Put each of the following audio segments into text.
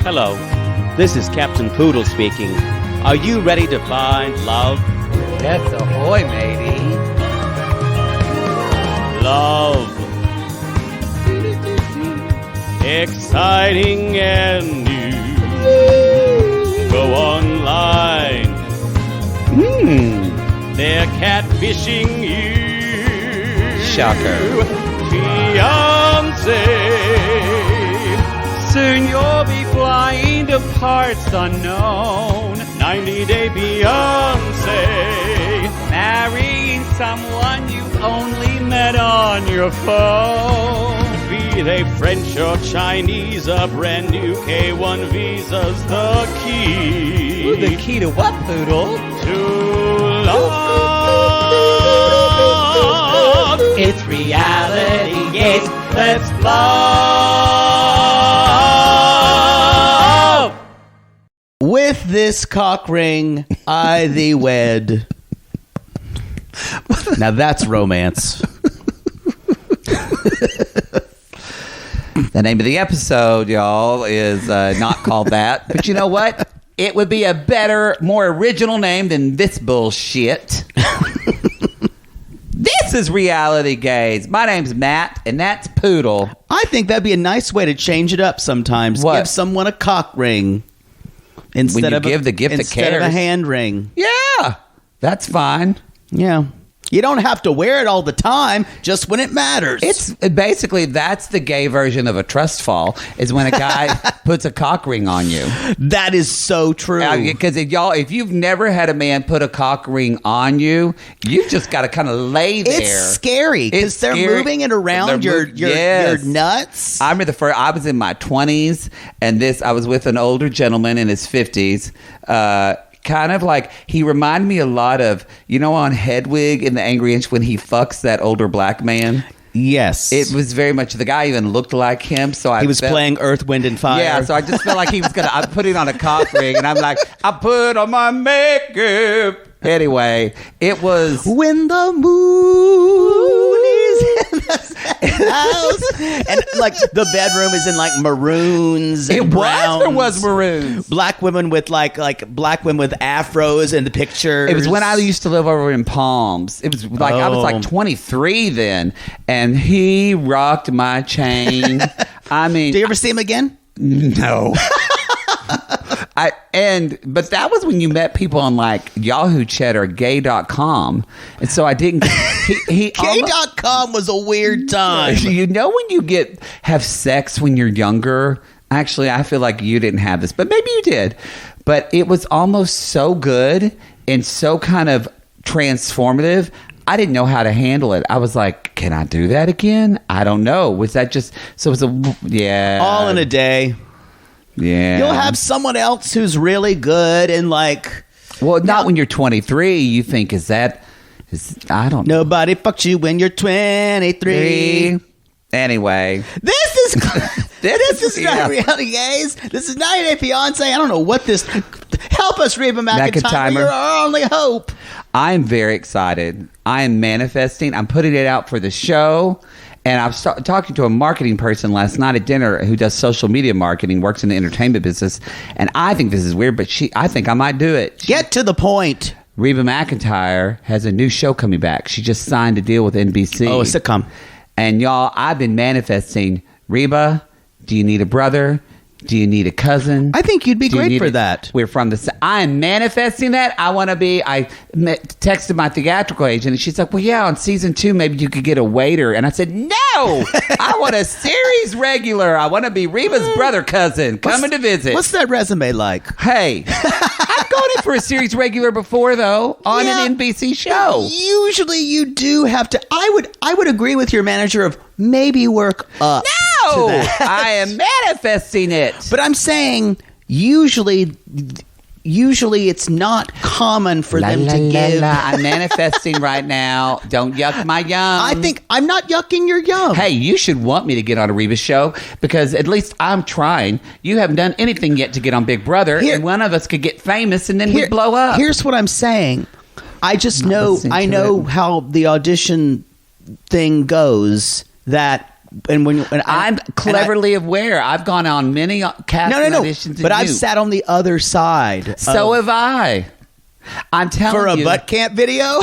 Hello, this is Captain Poodle speaking. Are you ready to find love? Yes, ahoy, matey. Love. Exciting and new. Go online. They're catfishing you. Shocker. Fiancé. Soon you'll be flying to parts unknown. 90-day Beyonce. Marrying someone you've only met on your phone. Be they French or Chinese, a brand new K1 visa's the key. Ooh, the key to what, Poodle? To love. It's reality, yes, let's love. With this cock ring, I thee wed. Now that's romance. The name of the episode, y'all, is not called that. But you know what? It would be a better, more original name than this bullshit. This is Reality Gaze. My name's Matt, and that's Poodle. I think that'd be a nice way to change it up sometimes. What? Give someone a cock ring instead of give the gift that instead of a cares. hand ring. Yeah, that's fine. Yeah. You don't have to wear it all the time, just when it matters. It's basically, that's the gay version of a trust fall, is when a guy puts a cock ring on you. That is so true. Because if you've never had a man put a cock ring on you, you've just got to kind of lay there. It's scary because they're moving it around your nuts. I remember I was in my 20s, and I was with an older gentleman in his 50s. Kind of like, he reminded me a lot of, on Hedwig in The Angry Inch when he fucks that older black man. Yes. It was very much, the guy even looked like him. So he was playing Earth, Wind, and Fire. Yeah, so I just felt like he was I put it on a cock ring, and I'm like, I put on my makeup. Anyway, it was... When the moon is in the house. And like the bedroom is in like maroons and browns. It was maroons. Black women with like black women with afros in the pictures. It was when I used to live over in Palms. It was like, I was like 23 then. And he rocked my chain. I mean... Do you ever see him again? No. But that was when you met people on like Yahoo Chat or gay.com. And so I didn't gay.com was a weird time. When you have sex when you're younger, actually I feel like you didn't have this, but maybe you did. But it was almost so good and so kind of transformative. I didn't know how to handle it. I was like, can I do that again? I don't know. Was that just so it was all in a day. Yeah. You'll have someone else who's really good and like... Well, not when you're 23. You think, I don't know. Nobody fucks you when you're 23. Anyway. This is not Reality Gaze. This is 90-Day Fiancé. I don't know what this... Help us, Reba McEntire. You're our only hope. I'm very excited. I am manifesting. I'm putting it out for the show. And I was talking to a marketing person last night at dinner who does social media marketing, works in the entertainment business. And I think this is weird, but I think I might do it. Get to the point. Reba McEntire has a new show coming back. She just signed a deal with NBC. Oh, a sitcom. And y'all, I've been manifesting. Reba, do you need a brother? Do you need a cousin? I think you'd be great for that. We're from the... I'm manifesting that. I want to be... I texted my theatrical agent, and she's like, well, yeah, on season 2, maybe you could get a waiter. And I said, no! I want a series regular. I want to be Reba's brother cousin coming to visit. What's that resume like? Hey, I've gone in for a series regular before, though, on an NBC show. Usually you do have to... I would agree with your manager of maybe work up. No! I am manifesting it. But I'm saying usually it's not common for them to give. I'm manifesting right now. Don't yuck my yum. I think I'm not yucking your yum. Hey, you should want me to get on a Reba show because at least I'm trying. You haven't done anything yet to get on Big Brother, and one of us could get famous and then we blow up. Here's what I'm saying. I just know how the audition thing goes, that I'm cleverly aware. I've gone on many casting auditions. But I've sat on the other side. So have I. I'm telling you. For a butt camp video?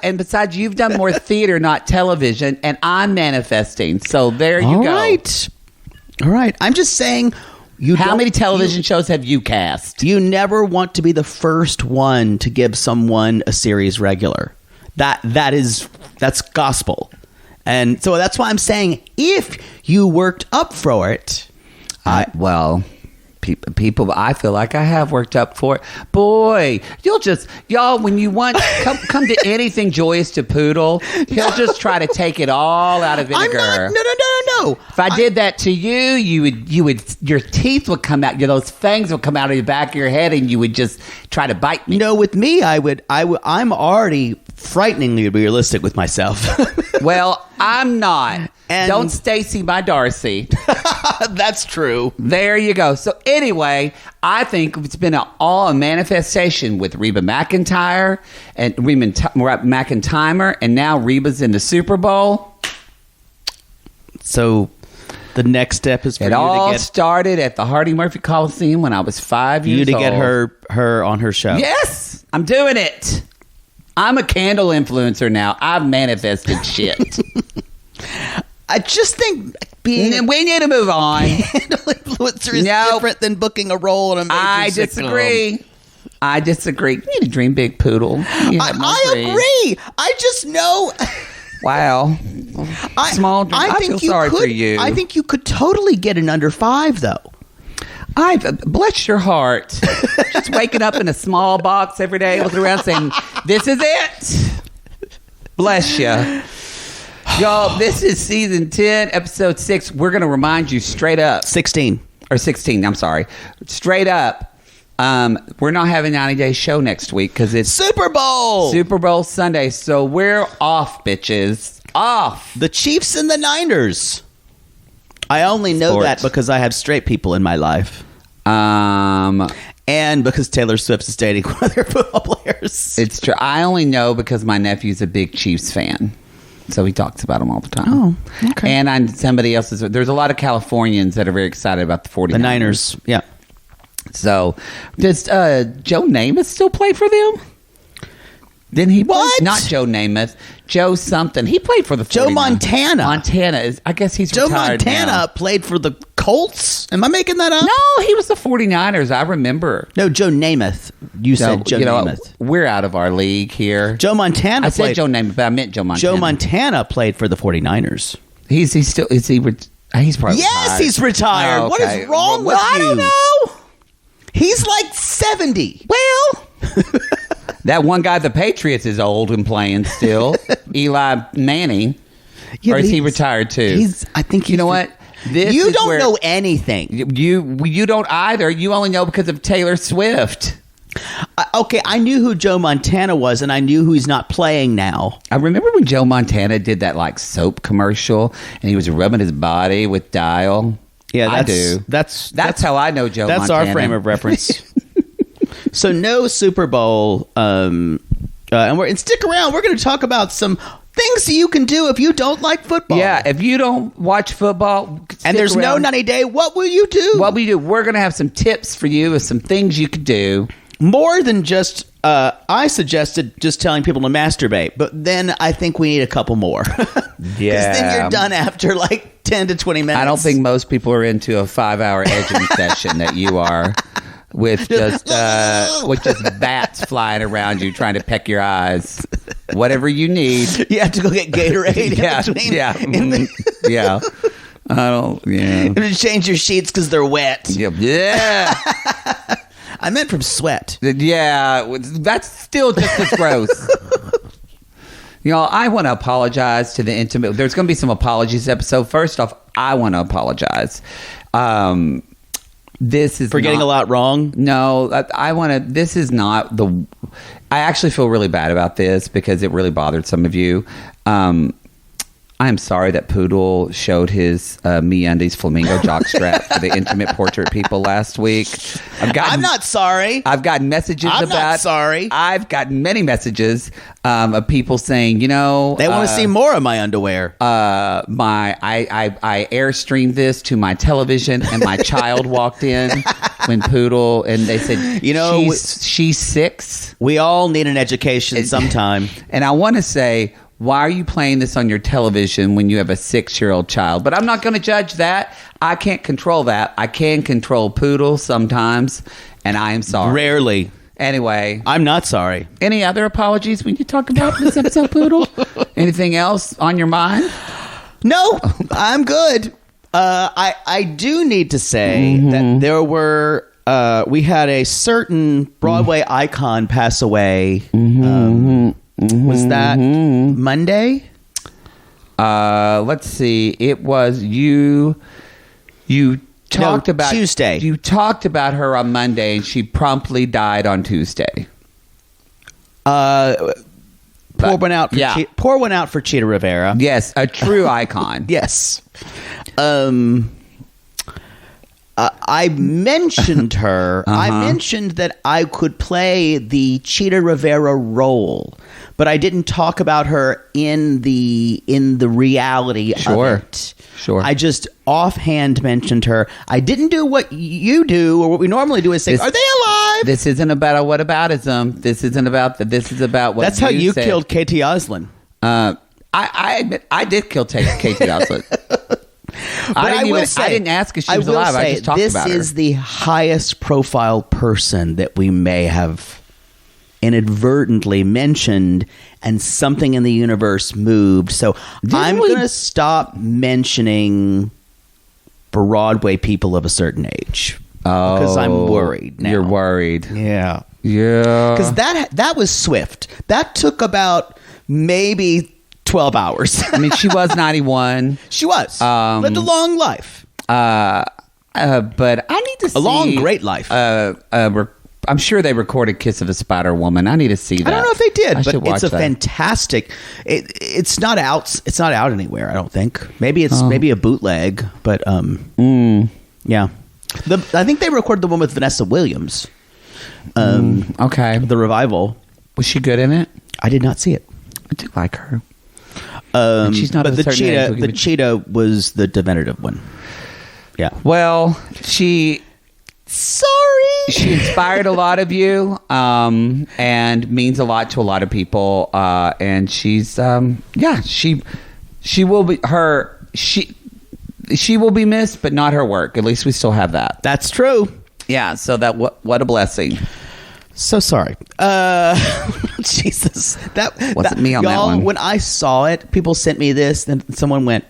And besides, you've done more theater, not television, and I'm manifesting. So there you go. All right. I'm just saying. How many television shows have you cast? You never want to be the first one to give someone a series regular. That's gospel. And so that's why I'm saying if you worked up for it. People, I feel like I have worked up for it. Boy, y'all, when you want, come to anything joyous to Poodle, he'll just try to take it all out of vinegar. No. If I did that to you would, your teeth would come out, those fangs would come out of the back of your head, and you would just try to bite me. No, with me, I'm already frighteningly realistic with myself. Well, I'm not. And don't Stacy my Darcy. That's true. There you go. So anyway, I think it's been all a manifestation with Reba McEntire and McEntire, and now Reba's in the Super Bowl. So the next step is for it all started at the Hardy Murphy Coliseum when I was 5 years old. You to get her on her show. Yes, I'm doing it. I'm a candle influencer now. I've manifested shit. I just think we need to move on. Candle influencer is different than booking a role in a major sitcom. I disagree. You need to dream big, Poodle. I agree. I just know. Wow. Small dream. I feel sorry for you. I think you could totally get an under 5, though. Bless your heart. Just waking up in a small box every day, looking around saying, this is it. Bless you. Y'all, this is season 10, episode 6. We're going to remind you straight up. 16, I'm sorry. Straight up. We're not having a 90-day show next week because it's Super Bowl Sunday. So we're off, bitches. Off. The Chiefs and the Niners. I only know that because I have straight people in my life. And because Taylor Swift is dating one of their football players. It's true. I only know because my nephew's a big Chiefs fan. So he talks about them all the time. Oh, okay. And somebody else's. There's a lot of Californians that are very excited about the 49ers. The Niners, yeah. So, does Joe Namath still play for them? Didn't he? What? Not Joe Namath. Joe something. He played for the 49ers. Joe Montana. I guess he's Joe retired Montana now. Played for the Colts. Am I making that up? No, he was the 49ers. I remember. No, Joe Namath. You said Joe Namath. We're out of our league here. Joe Montana. I said Joe Namath, but I meant Joe Montana. Joe Montana played for the 49ers. He's still. Is he? He's probably. Yes, retired. he's retired. Oh, okay. What is wrong with you? I don't know. He's like 70. Well, that one guy, the Patriots, is old and playing still. Eli Manning. Yeah, or is he retired too? I think you know what? You don't know anything. You don't either. You only know because of Taylor Swift. Okay, I knew who Joe Montana was, and I knew who he's not playing now. I remember when Joe Montana did that like soap commercial, and he was rubbing his body with Dial. Yeah, I do. That's how I know Joe Montana. That's our frame of reference. So no Super Bowl, and stick around. We're going to talk about some things you can do if you don't like football. Yeah, if you don't watch football, and there's no 90-day, what will you do? We're going to have some tips for you of some things you could do. More than just, I suggested just telling people to masturbate, but then I think we need a couple more. Yeah. Because then you're done after like 10 to 20 minutes. I don't think most people are into a 5-hour edging session that you are. With just bats flying around you trying to peck your eyes. Whatever you need. You have to go get Gatorade. Yeah. I don't. Yeah. And then change your sheets because they're wet. Yeah. I meant from sweat. Yeah, that's still just as gross. I want to apologize to the intimate. There's going to be some apologies episode. First off, I want to apologize. This is for getting a lot wrong. No, I want to. This is not the. I actually feel really bad about this because it really bothered some of you. I'm sorry that Poodle showed his MeUndies flamingo jockstrap for the intimate portrait people last week. I'm not sorry. I've gotten messages I'm about. not sorry. I've gotten many messages of people saying, they want to see more of my underwear. I airstreamed this to my television, and my child walked in when Poodle, and they said, she's 6. We all need an education sometime. And I want to say, why are you playing this on your television when you have a 6-year-old child? But I'm not going to judge that. I can't control that. I can control Poodle sometimes, and I am sorry. Rarely. Anyway. I'm not sorry. Any other apologies we need to talk about this episode, Poodle? Anything else on your mind? No, I'm good. I do need to say that there were... we had a certain Broadway icon pass away. Was that Monday? Let's see. It was you talked about Tuesday. You talked about her on Monday, and she promptly died on Tuesday. Pour one out for Citra Rivera. Yes, a true icon. Yes. I mentioned her. I mentioned that I could play the Citra Rivera role, but I didn't talk about her in the reality of it. Sure. I just offhand mentioned her. I didn't do what you do or what we normally do is say, "Are they alive?" This isn't about a whataboutism. This isn't about that. This is about what. That's how you killed Katie Oslin. I admit I did kill Katie Oslin. I didn't ask if she was alive. I just talked about her. This is the highest profile person that we may have inadvertently mentioned, and something in the universe moved. So I'm going to stop mentioning Broadway people of a certain age. Because I'm worried now. You're worried. Yeah. Yeah. Because that was swift. That took about maybe 12 hours. I mean, she was 91. She was. Lived a long life. But I need to see... A long, great life. I'm sure they recorded Kiss of a Spider Woman. I need to see that. I don't know if they did, but it's a that. fantastic... It's not out. It's not out anywhere, I don't think. Maybe it's maybe a bootleg, but yeah. I think they recorded the one with Vanessa Williams. Okay. The revival. Was she good in it? I did not see it. I do like her. And she's not. But the cheetah was the definitive one. Yeah. Well, she inspired a lot of you, and means a lot to a lot of people. And she's she will be she will be missed, but not her work. At least we still have that. That's true. Yeah. So that what a blessing. So sorry. Jesus. That wasn't me on that one. When I saw it, people sent me this, and someone went,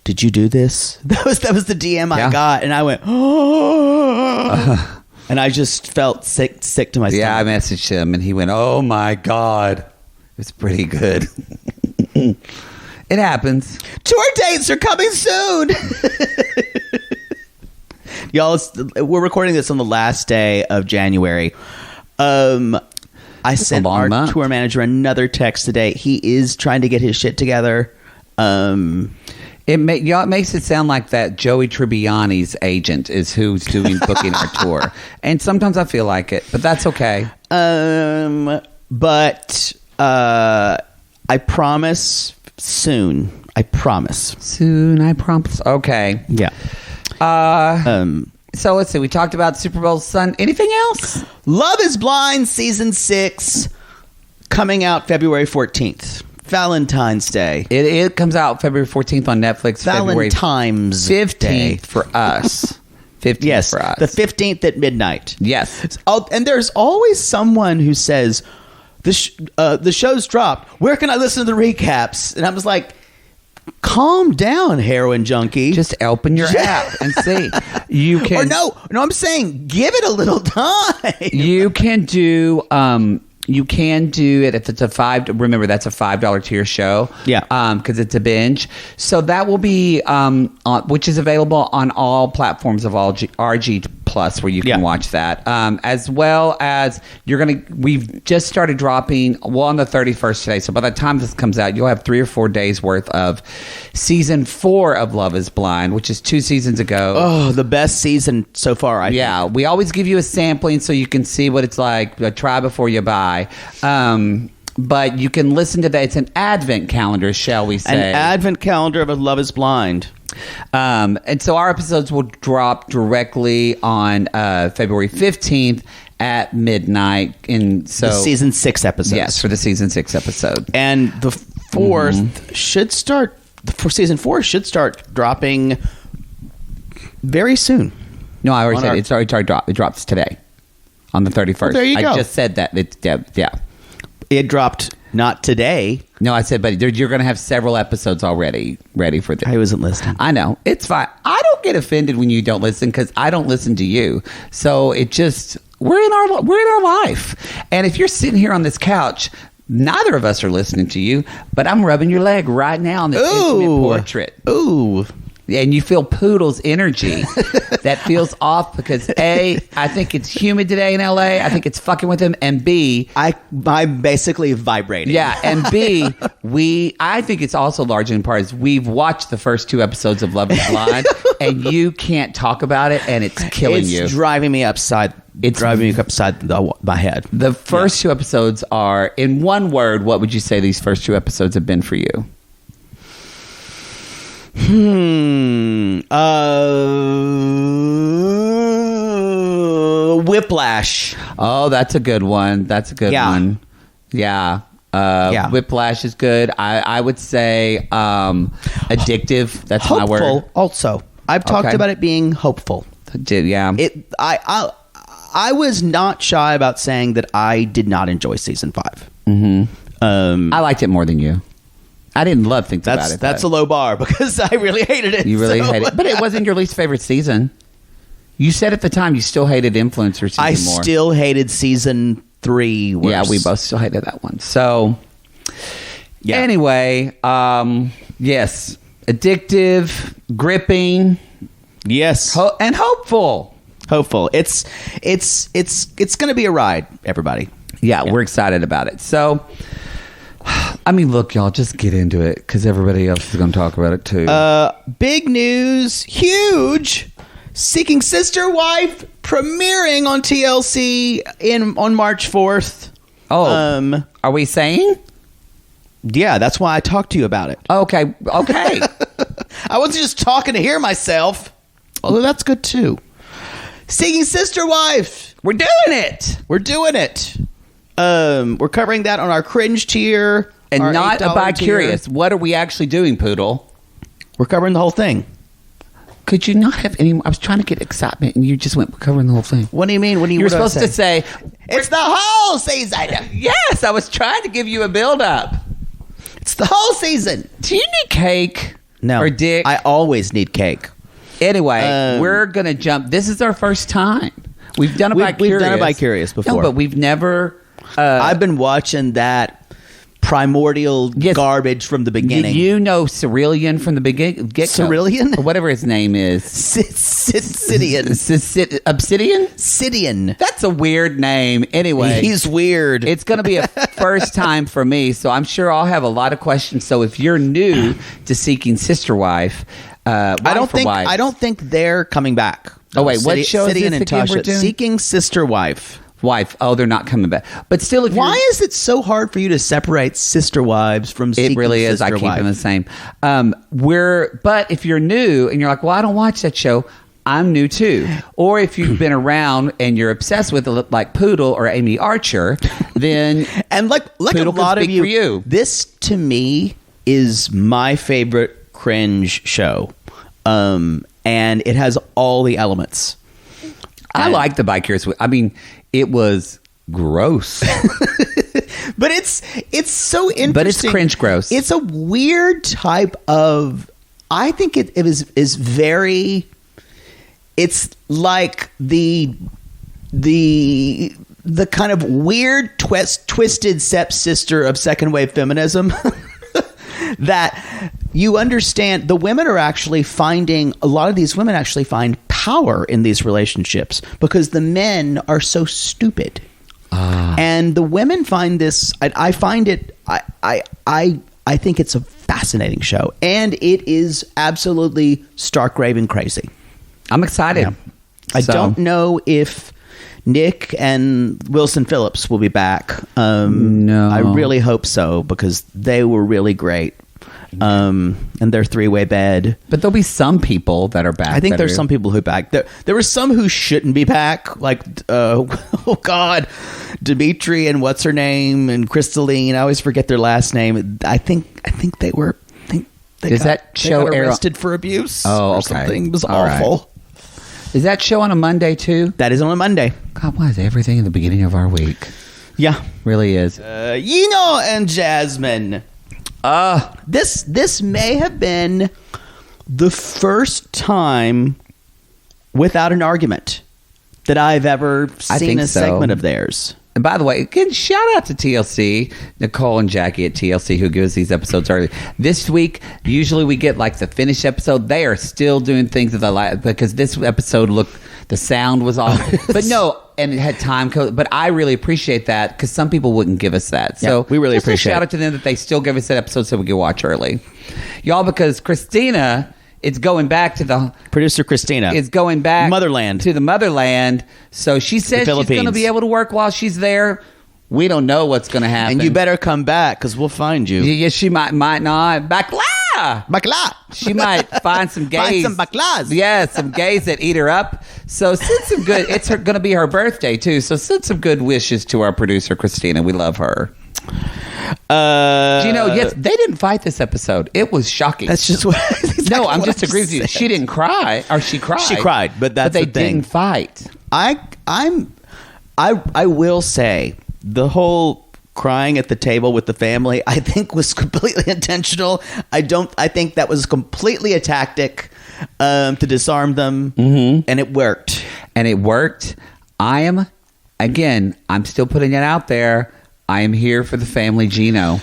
"Did you do this?" That was the DM I got, and I went, "Oh." And I just felt sick to my stomach. Yeah, I messaged him, and he went, "Oh my God. It's pretty good." It happens. Tour dates are coming soon. Y'all, we're recording this on the last day of January. I sent our tour manager another text today. He is trying to get his shit together. It makes it sound like that Joey Tribbiani's agent is who's booking our tour. And sometimes I feel like it, but that's okay. But I promise soon. I promise. Soon, I promise. Okay. Yeah. So let's see. We talked about Super Bowl Sunday. Anything else? Love is Blind season 6 coming out February 14th. Valentine's Day. It comes out February 14th on Netflix. Valentine's February 15th Day. for us. 15th yes, for us. The 15th at midnight. Yes. And there's always someone who says, the show's dropped. Where can I listen to the recaps? And I was like, calm down, heroin junkie. Just open your app and see. You can. Or no, I'm saying give it a little time. You can do it if it's a $5. Remember, that's a $5 tier show. Yeah. Because it's a binge. So that will be which is available on all platforms of RG Plus where you can Yeah. watch that. As well as we've just started dropping, on the 31st today. So by the time this comes out, you'll have 3 or 4 days worth of season 4 of Love is Blind, which is 2 seasons ago. Oh, the best season so far, I think. Yeah, we always give you a sampling so you can see what it's like. Try before you buy. But you can listen to that. It's an advent calendar, shall we say. An advent calendar of Love is Blind. And so our episodes will drop directly on February 15th at midnight. And so The season 6 episodes. Yes, for the season 6 episode. And the 4th should start, for season 4 should start dropping very soon. No, I already said it's already dropped. It drops today on the 31st. Well, there you go. I just said that. Yeah. It dropped not today. No, I said, but you're going to have several episodes already ready for this. I wasn't listening. I know. It's fine. I don't get offended when you don't listen because I don't listen to you. So it just, we're in our life. And if you're sitting here on this couch, neither of us are listening to you, but I'm rubbing your leg right now on this intimate portrait. Ooh. And you feel Poodle's energy that feels off because A, I think it's humid today in LA. I think it's fucking with him. And B, I'm basically vibrating. yeah, and B, I think it's also large in part is we've watched the first 2 episodes of Love is Blind and you can't talk about it and it's killing you. It's driving me upside. It's driving me upside my head. The first 2 episodes are, in one word, what would you say these first 2 episodes have been for you? Whiplash. Oh, that's a good one. That's a good one. Yeah. Whiplash is good. I would say addictive. That's Hopeful, my word. also. I've talked about it being hopeful. Yeah. I was not shy about saying that I did not enjoy season 5. I liked it more than you. I didn't love things about it. That's a low bar because I really hated it. You really hated it. But it wasn't your least favorite season. You said at the time you still hated Influencer season more. I still hated season 3 worse. Yeah, we both still hated that one. So, yeah. Anyway, yes. Addictive, gripping. Yes. And hopeful. Hopeful. It's going to be a ride, everybody. Yeah, we're excited about it. So, I mean, look, y'all, just get into it because everybody else is going to talk about it too. Big news, huge. Seeking Sister Wife premiering on TLC on March 4th. Oh, are we saying? Yeah, that's why I talked to you about it. Okay. I wasn't just talking to hear myself. Although that's good too. Seeking Sister Wife. We're doing it. We're doing it. We're covering that on our cringe tier. And our not a $8 bi-curious. tier. What are we actually doing, Poodle? We're covering the whole thing. Could you not have any? I was trying to get excitement, and you just went covering the whole thing. What do you mean? You were supposed to say, it's the whole season. yes, I was trying to give you a build-up. It's the whole season. Do you need cake? No. Or dick? I always need cake. Anyway, we're going to jump. This is our first time. We've done a bi-curious. We've done a bi-curious before. No, but we've never... I've been watching that primordial garbage from the beginning. You know Cerulean from the beginning. Cerulean? Or whatever his name is. Sidian. Obsidian? Sidian. That's a weird name. Anyway. He's weird. It's going to be a first time for me, so I'm sure I'll have a lot of questions. So if you're new to Seeking Sister Wife... I don't think they're coming back. Oh wait, what show is this and again we're Tasha doing? Seeking Sister Wife. Oh, they're not coming back. But still, why is it so hard for you to separate sister wives from Seeking it really is. Sister I keep Wife? them the same. But if you're new and you're like, well, I don't watch that show, I'm new too. Or if you've been around and you're obsessed with it, like Poodle or Amy Archer, then and like Poodle a lot can of speak for you. This to me is my favorite cringe show, and it has all the elements. I like the bi-curious. I mean, it was gross. But it's so interesting. But it's cringe gross. It's a weird type of... I think it is very... It's like the kind of weird twisted stepsister of second wave feminism that you understand the women are actually finding, a lot of these women actually find power in these relationships because the men are so stupid. And the women find this, I find it, I think it's a fascinating show, and it is absolutely stark raving crazy. I'm excited. Yeah. I don't know if Nick and Wilson Phillips will be back. No. I really hope so because they were really great. And their three-way bed. But there'll be some people that are back. I think there's some people who are back. There were some who shouldn't be back, like oh God, Dimitri and what's her name and Crystalline. I always forget their last name. I think they were. They got arrested for abuse. Oh, or okay. Something. It was All awful. Right. Is that show on a Monday too? That is on a Monday. God, why is everything in the beginning of our week? Yeah, Really is. Yino and Jasmine. This may have been the first time without an argument that I've ever seen a segment of theirs. And by the way, again, shout out to TLC, Nicole and Jackie at TLC, who gives these episodes early. This week, usually we get like the finished episode. They are still doing things that I like because this episode the sound was off. But no, and it had time code. But I really appreciate that because some people wouldn't give us that. So we really just appreciate a shout out to them that they still give us that episode so we can watch early. Y'all, because Christina is going back to the... Producer Christina. Is going back... Motherland. To the motherland. So she says she's going to be able to work while she's there. We don't know what's going to happen. And you better come back because we'll find you. Yeah, she might not. Bakla! She might find some gays. Find some baklas. Yeah, some gays that eat her up. So send some good... It's going to be her birthday, too. So send some good wishes to our producer, Christina. We love her. Gino, yes, they didn't fight this episode. It was shocking. That's just what... Exactly no, I'm what just agreeing with you. She didn't cry, or she cried. She cried, but that's they the thing. didn't fight. I will say the whole crying at the table with the family, I think was completely intentional. I think that was completely a tactic to disarm them, and it worked. I'm still putting it out there. I am here for the family Gino.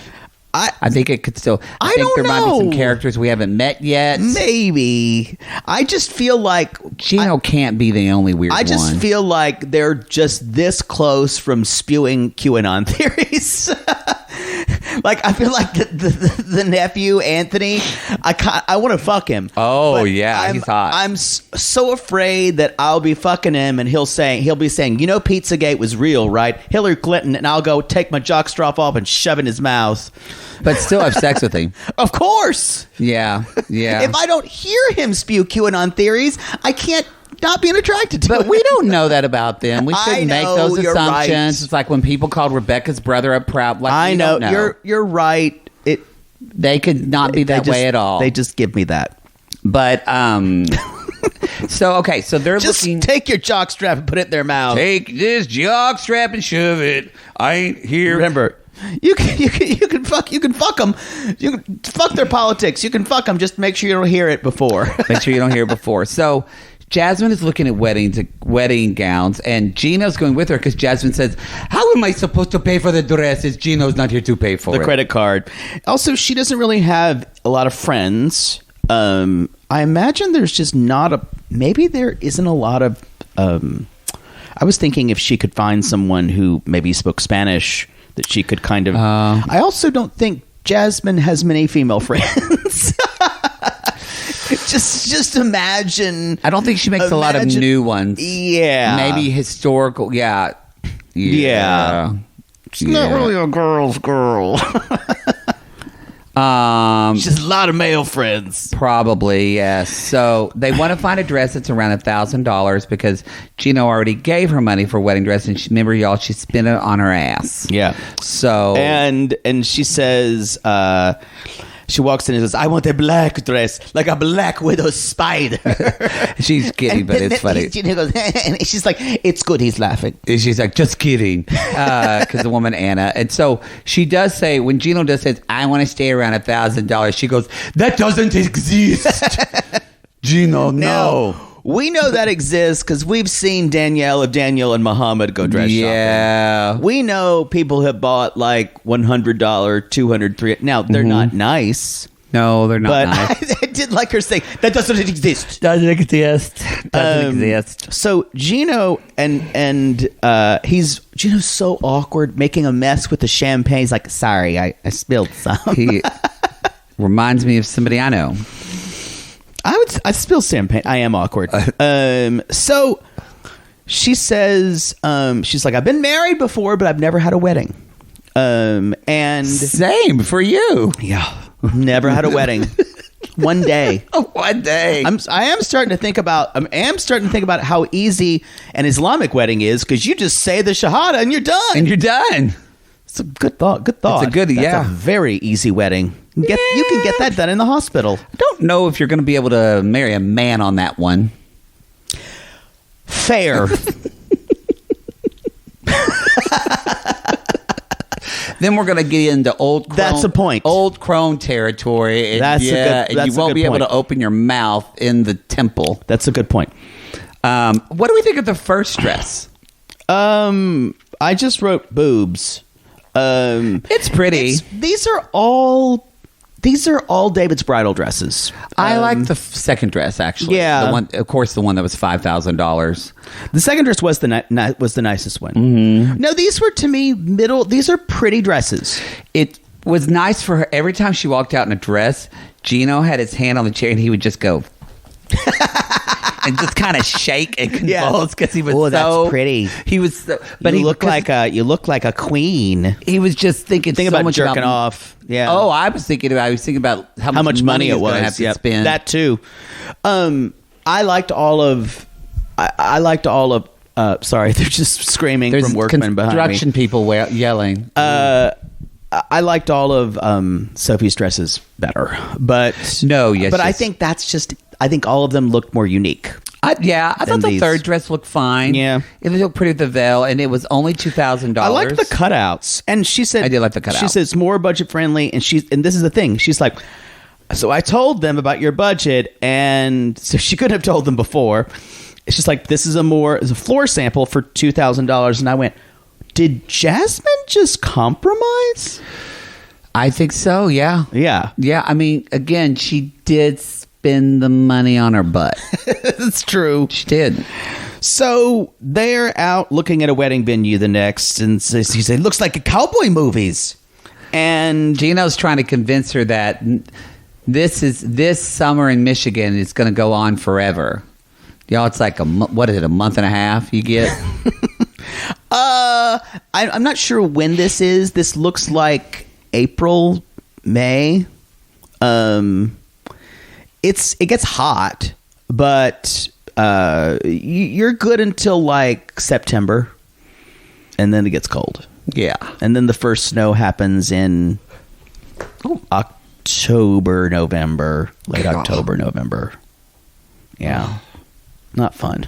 I think it could still... I think there might be some characters we haven't met yet. Maybe. I just feel like... Gino can't be the only weird one. I just feel like they're just this close from spewing QAnon theories. Like, I feel like the nephew, Anthony, I want to fuck him. Oh, yeah, he's hot. I'm so afraid that I'll be fucking him and he'll be saying, you know, Pizzagate was real, right? Hillary Clinton, and I'll go take my jockstrap off and shove it in his mouth. But still have sex with him. Of course. Yeah. If I don't hear him spew QAnon theories, I can't not being attracted to it. But we don't know that about them. We shouldn't make those assumptions. Right. It's like when people called Rebecca's brother up proud. Like, I know. Don't know. You're right. They could not be that way at all. They just give me that. But so they're just looking. Take your jockstrap and put it in their mouth. Take this jockstrap and shove it. I ain't here. Remember, you can fuck them. You can fuck their politics. You can fuck them. Just make sure you don't hear it before. Make sure you don't hear it before. So Jasmine is looking at wedding gowns, and Gino's going with her because Jasmine says, "How am I supposed to pay for the dresses? Gino's not here to pay for the credit card." Also, she doesn't really have a lot of friends. I imagine there's just maybe there isn't a lot of. I was thinking if she could find someone who maybe spoke Spanish that she could kind of. I also don't think Jasmine has many female friends. Just imagine. I don't think she makes a lot of new ones. Yeah. Maybe historical. Yeah. She's not really a girl's girl. She has a lot of male friends. Probably, yes. So they want to find a dress that's around $1,000 because Gino already gave her money for a wedding dress, and remember, y'all, she spent it on her ass. Yeah. So and she says, she walks in and says, "I want a black dress, like a black widow spider." She's kidding, but it's funny. Gino goes, and she's like, "It's good." He's laughing. And she's like, "Just kidding," because the woman Anna. And so she does say, when Gino does says, "I want to stay around $1,000," she goes, "That doesn't exist." Gino, no. We know that exists because we've seen Danielle and Muhammad go dress shopping. Yeah. We know people have bought like $100, $200, $300. Now, they're not nice. No, they're not But nice. I did like her saying that doesn't exist. Doesn't exist. Doesn't exist. So Gino Gino's so awkward, making a mess with the champagne. He's like, sorry, I spilled some. He reminds me of somebody I know. I spill champagne. I am awkward. So she says, she's like, I've been married before, but I've never had a wedding. And Same for you. yeah, never had a wedding. One day. One day. I am starting to think about how easy an Islamic wedding is, because you just say the Shahada and you're done. And you're done. It's a good thought. Good thought. It's That's a very easy wedding. You can get that done in the hospital. I don't know if you're going to be able to marry a man on that one. Fair. Then we're going to get into old crone, That's the point. Old crone territory. And That's a good you won't be able point. to open your mouth in the temple. That's a good point. What do we think of the first dress? I just wrote boobs. It's pretty. These are all David's bridal dresses. I like the second dress, actually. Yeah. The one, of course, the one that was $5,000. The second dress was the nicest one. Mm-hmm. No, these were, to me, these are pretty dresses. It was nice for her. Every time she walked out in a dress, Gino had his hand on the chair and he would just go and just kind of shake and convulse because he was so that's pretty. He was so, But you look like a queen. He was just thinking so about much jerking about, off. Yeah. Oh, I was thinking about how much money it he was going to have was. to spend. That too. I liked all of. Sorry, they're just screaming There's from workmen behind me. construction people yelling. I liked all of Sophie's dresses better, but I think all of them looked more unique. I thought the third dress looked fine. Yeah, it looked pretty with the veil, and it was only $2,000. I liked the cutouts, and she said I did like the cutouts. She said it's more budget friendly, and this is the thing. She's like, so I told them about your budget, and so she couldn't have told them before. It's just like, this is a floor sample for $2,000, and I went, did Jasmine just compromise? I think so. Yeah. Yeah. I mean, again, she did spend the money on her butt. That's true. She did. So they're out looking at a wedding venue the next, and she said, "Looks like a cowboy movies." And Gino's trying to convince her that this summer in Michigan is going to go on forever. Y'all, it's like a month and a half you get. I'm not sure when this is. This looks like April, May. It gets hot, but you're good until like September, and then it gets cold. Yeah, and then the first snow happens in October, November, late October, November. Yeah, not fun.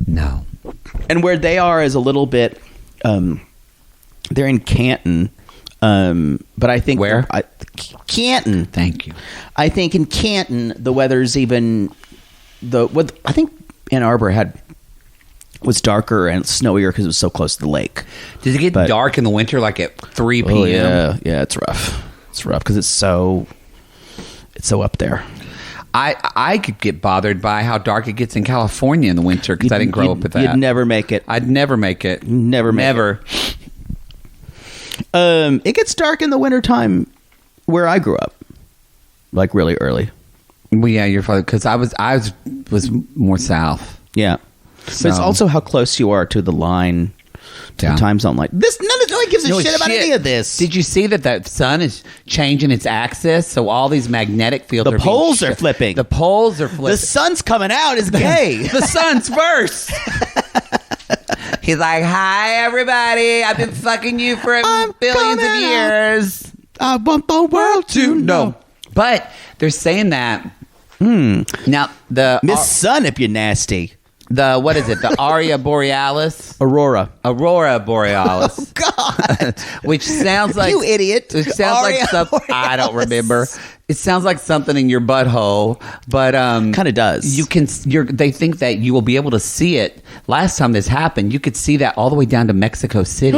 No. And where they are is a little bit. They're in Canton, but I think where? Canton. Thank you. I think in Canton the weather's even I think Ann Arbor was darker and snowier because it was so close to the lake. Does it get dark in the winter, like at 3 p.m.? Oh, yeah, it's rough. It's rough because it's so up there. I could get bothered by how dark it gets in California in the winter because I didn't grow up with that. You'd never make it. I'd never make it. Never. It gets dark in the wintertime where I grew up, like really early. Well, yeah, you're probably because I was more south. Yeah, so. But it's also how close you are to the line, to the time zone. Like this, nobody gives a shit about any of this. Did you see that sun is changing its axis? So all these magnetic fields, the poles are flipping. The poles are flipping. The sun's coming out is gay. The sun's first. He's like, "Hi, everybody. I've been fucking you for billions of years. I want the world to know." But they're saying that. Now the Miss Sun, if you're nasty. What is it? The Aurora Borealis? Aurora Borealis. Oh, God. Which sounds like... You idiot. It sounds like something... I don't remember. It sounds like something in your butthole, but... kind of does. They think that you will be able to see it. Last time this happened, you could see that all the way down to Mexico City.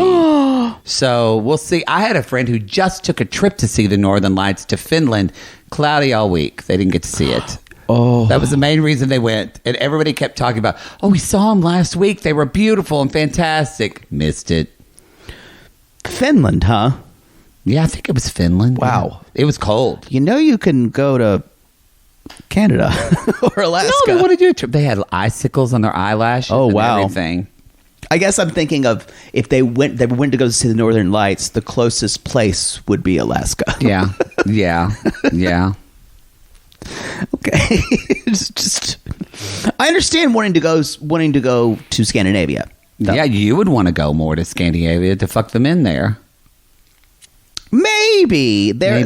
So we'll see. I had a friend who just took a trip to see the Northern Lights to Finland. Cloudy all week. They didn't get to see it. Oh. That was the main reason they went. And everybody kept talking about, we saw them last week. They were beautiful and fantastic. Missed it. Finland, huh? Yeah, I think it was Finland. Wow. Yeah. It was cold. You can go to Canada or Alaska. No, they want to do a trip. They had icicles on their eyelashes. Oh, and wow. everything. I guess I'm thinking of if they went to go see the Northern Lights, the closest place would be Alaska. Yeah. Okay. just I understand wanting to go to Scandinavia. though. Yeah, you would want to go more to Scandinavia to fuck them in there. Maybe they're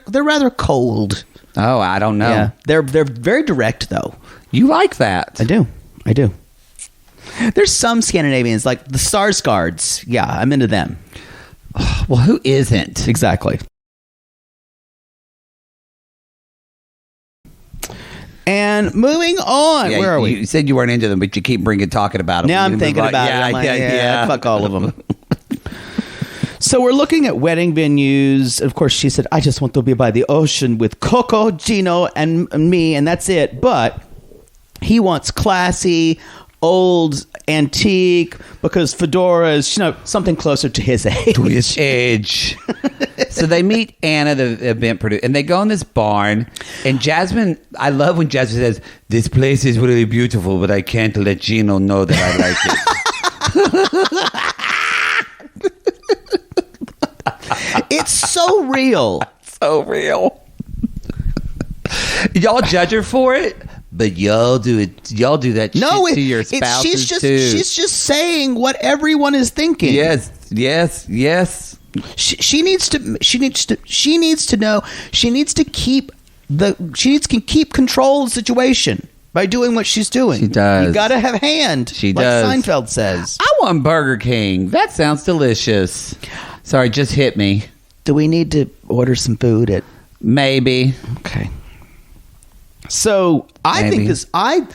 rather cold. Oh, I don't know. Yeah, they're very direct though. You like that? I do. There's some Scandinavians like the Sarsgaards. Yeah, I'm into them. Well, who isn't? Exactly. And moving on, Yeah, where are we? You said you weren't into them, but you keep talking about them. Now I'm thinking about it. I'm like, yeah, fuck all of them. So we're looking at wedding venues. Of course, she said, I just want to be by the ocean with Coco, Gino, and me, and that's it. But he wants classy, old, antique, because fedora is, something closer to his age. To his age. So they meet Anna, the event producer, and they go in this barn. And Jasmine, I love when Jasmine says, "This place is really beautiful, but I can't let Gino know that I like it." It's so real. So real. Y'all judge her for it, but y'all do it. Y'all do that shit to your spouses too. She's just saying what everyone is thinking. Yes. She needs to know. She needs to keep control of the situation by doing what she's doing. She does. You gotta have a hand. She like does. Seinfeld says. I want Burger King. That sounds delicious. Sorry, just hit me. Do we need to order some food at? Maybe. Okay. So I think this. I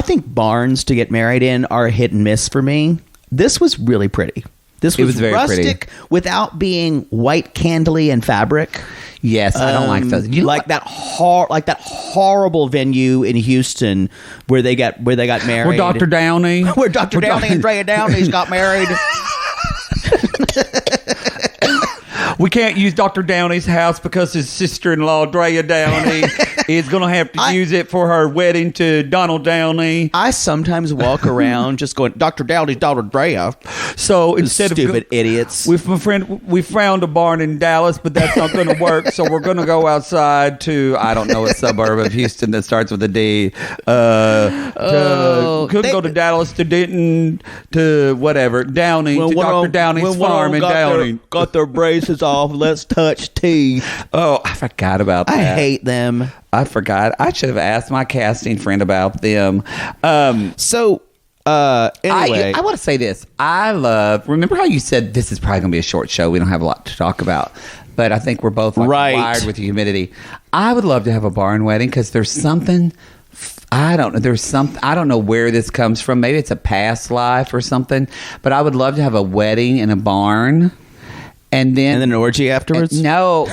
think barns to get married in are a hit and miss for me. This was really pretty. This was very rustic pretty. without being white candly and fabric. Yes, I don't like those. You like that horrible venue in Houston where they got married. Where Dr. Downey. Where Dr. Downey and Drea Downey's got married. We can't use Dr. Downey's house because his sister-in-law, Drea Downey, is going to have to use it for her wedding to Donald Downey. I sometimes walk around just going, Dr. Downey's daughter, Drea. So instead of stupid idiots. we found a barn in Dallas, but that's not going to work. So we're going to go outside to, I don't know, a suburb of Houston that starts with a D. Couldn't go to Dallas, to Denton, to whatever, Downey, to Dr. Downey's farm in Downey. Got their braces off. Let's touch teeth. Oh, I forgot about that. I hate them. I forgot. I should have asked my casting friend about them. Anyway, I want to say this. Remember how you said this is probably going to be a short show? We don't have a lot to talk about. But I think we're both wired with the humidity. I would love to have a barn wedding because there's something... I don't know where this comes from. Maybe it's a past life or something. But I would love to have a wedding in a barn. And then an orgy afterwards? No.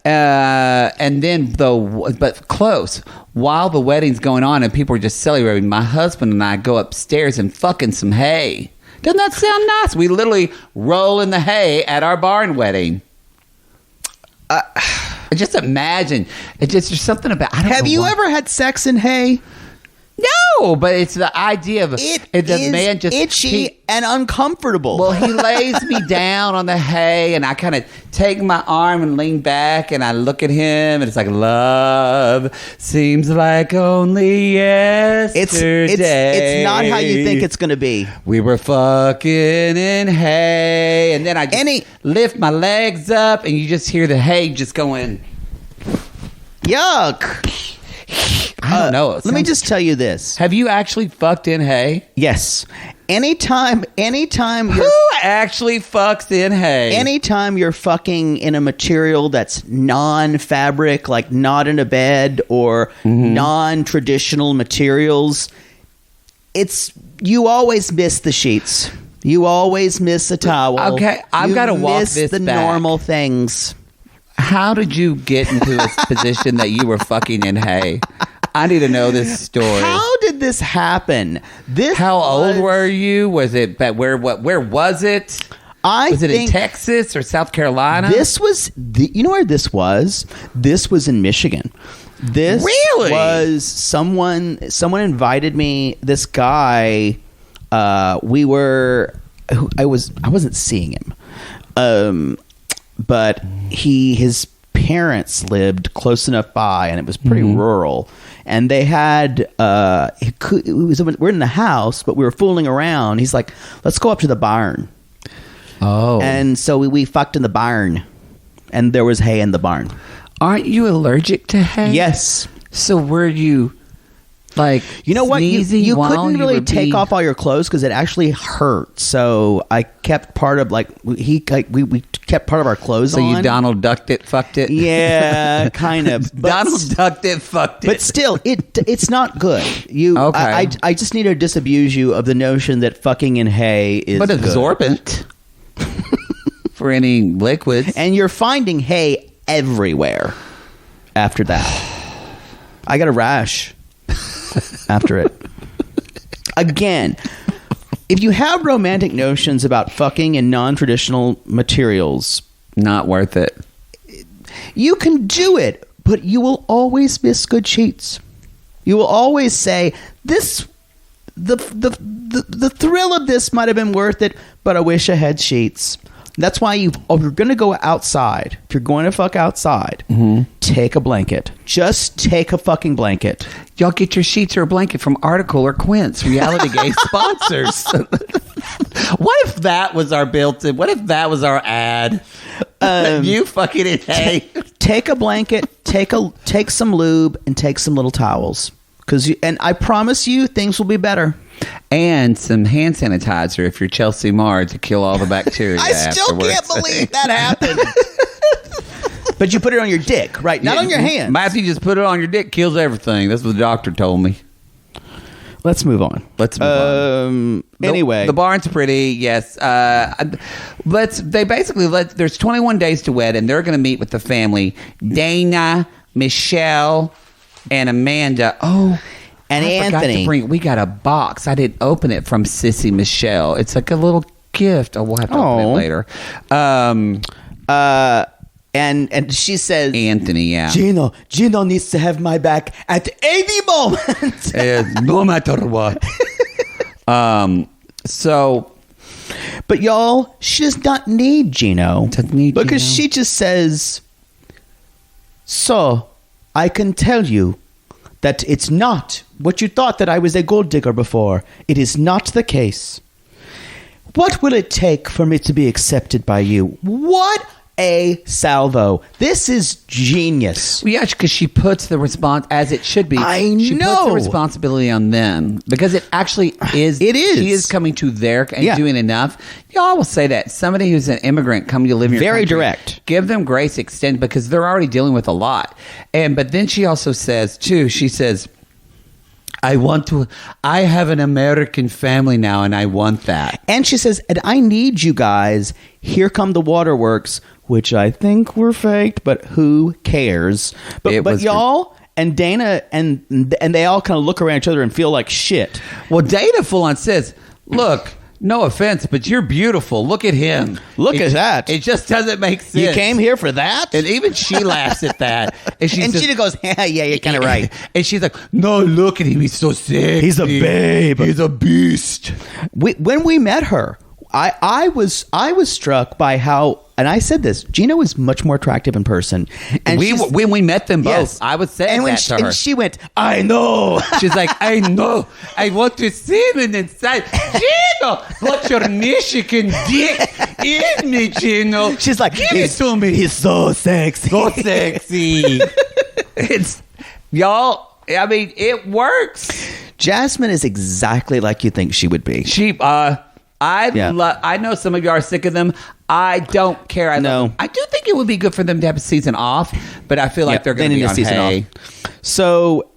And then, but close. While the wedding's going on and people are just celebrating, my husband and I go upstairs and fucking some hay. Doesn't that sound nice? We literally roll in the hay at our barn wedding. Just imagine. There's something about... Have you ever had sex in hay? No, but it's the idea of the man just itchy and uncomfortable. Well, he lays me down on the hay, and I kind of take my arm and lean back, and I look at him, and it's like, love seems like only yesterday. It's not how you think it's going to be. We were fucking in hay, and then I just lift my legs up, and you just hear the hay just going. Yuck. I don't know. Let me just tell you this. Have you actually fucked in hay? Yes. Anytime Who actually fucks in hay? Anytime you're fucking in a material that's non-fabric, like not in a bed or non-traditional materials, you always miss the sheets. You always miss a towel. Okay, I've got to walk miss this the back. normal things. How did you get into a position that you were fucking in hay? I need to know this story. How did this happen? How old were you? Was it? But where was it? Was it in Texas or South Carolina? This was. You know where this was? This was in Michigan. This really was someone invited me. This guy. I wasn't seeing him. But his parents lived close enough by, and it was pretty rural. And they had we're in the house, but we were fooling around. He's like, "Let's go up to the barn." Oh, and so we fucked in the barn, and there was hay in the barn. Aren't you allergic to hay? Yes. So were you? Like, you know what? You couldn't really take off off all your clothes because it actually hurt. So I kept part of we kept part of our clothes on. So you Donald Ducked it, fucked it? Yeah, kind of. Donald Ducked it, fucked it. But still, it's not good. Okay. I just need to disabuse you of the notion that fucking in hay is but good. absorbent for any liquids. And you're finding hay everywhere after that. I got a rash after it. Again, if you have romantic notions about fucking in non-traditional materials, not worth it. You can do it, but you will always miss good sheets. You will always say, the thrill of this might have been worth it, but I wish I had sheets. That's why if you're going to go outside, if you're going to fuck outside, take a blanket. Just take a fucking blanket. Y'all get your sheets or a blanket from Article or Quince, Reality Gay sponsors. What if that was our built-in? What if that was our ad? You fucking in hay. Take a blanket, take some lube, and take some little towels. And I promise you, things will be better. And some hand sanitizer if you're Chelsea Marr to kill all the bacteria. I still can't believe that happened. But you put it on your dick, right? Not on your hand. Matthew, just put it on your dick, kills everything. That's what the doctor told me. Let's move on. Anyway, the barn's pretty. Yes. There's 21 days to wed, and they're going to meet with the family. Dana, Michelle, and Amanda. Oh. And I Anthony. We got a box. I didn't open it from Sissy Michelle. It's like a little gift. Oh, we'll have to open it later. And she says, Anthony, yeah. Gino needs to have my back at any moment. No matter what. But y'all, she does not need Gino. Because she just says, so I can tell you that it's not what you thought, that I was a gold digger before. It is not the case. What will it take for me to be accepted by you? What a salvo. This is genius. Well, yeah, because she puts the response, as it should be. She puts the responsibility on them. Because it actually is. It is. She is coming to their and doing enough. Y'all will say that. Somebody who's an immigrant coming to live in your very country, direct. Give them grace, extend, because they're already dealing with a lot. But then she also says, too, she says, I have an American family now, and I want that. And she says, and I need you guys. Here come the waterworks, which I think were faked, but who cares? But y'all and Dana and they all kind of look around each other and feel like shit. Well, Dana full on says, look, no offense, but you're beautiful. Look at him. Look at that. It just doesn't make sense. You came here for that? And even she laughs at that. And Gina goes, yeah, you're kind of right. And she's like, no, look at him. He's so sick. He's a babe. He's a beast. When we met her, I was struck by how, and I said this, Gina was much more attractive in person. And when we met them both, yes. I would say that to her. And she went, I know. She's like, I know. I want to see him inside. Gino, put your Michigan dick in me, Gino. She's like, give it to me. He's so sexy. So sexy. It's, y'all, I mean, it works. Jasmine is exactly like you think she would be. I know some of you are sick of them. I don't care. I do think it would be good for them to have a season off, but I feel like they're going to be on hay. So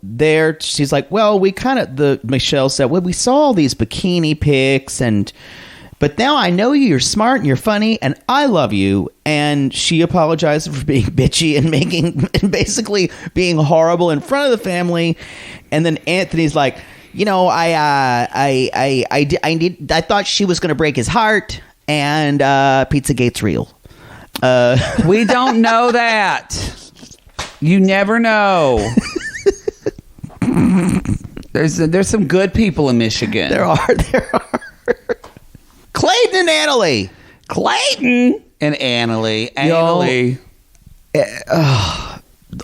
she's like, well, Michelle said, well, we saw all these bikini pics, and But now I know you. You're smart and you're funny, and I love you. And she apologized for being bitchy and basically being horrible in front of the family. And then Anthony's like, you know, I thought she was going to break his heart, and Pizzagate's real. We don't know that. You never know. There's some good people in Michigan. There are. Clayton and Anali. Clayton and Anali.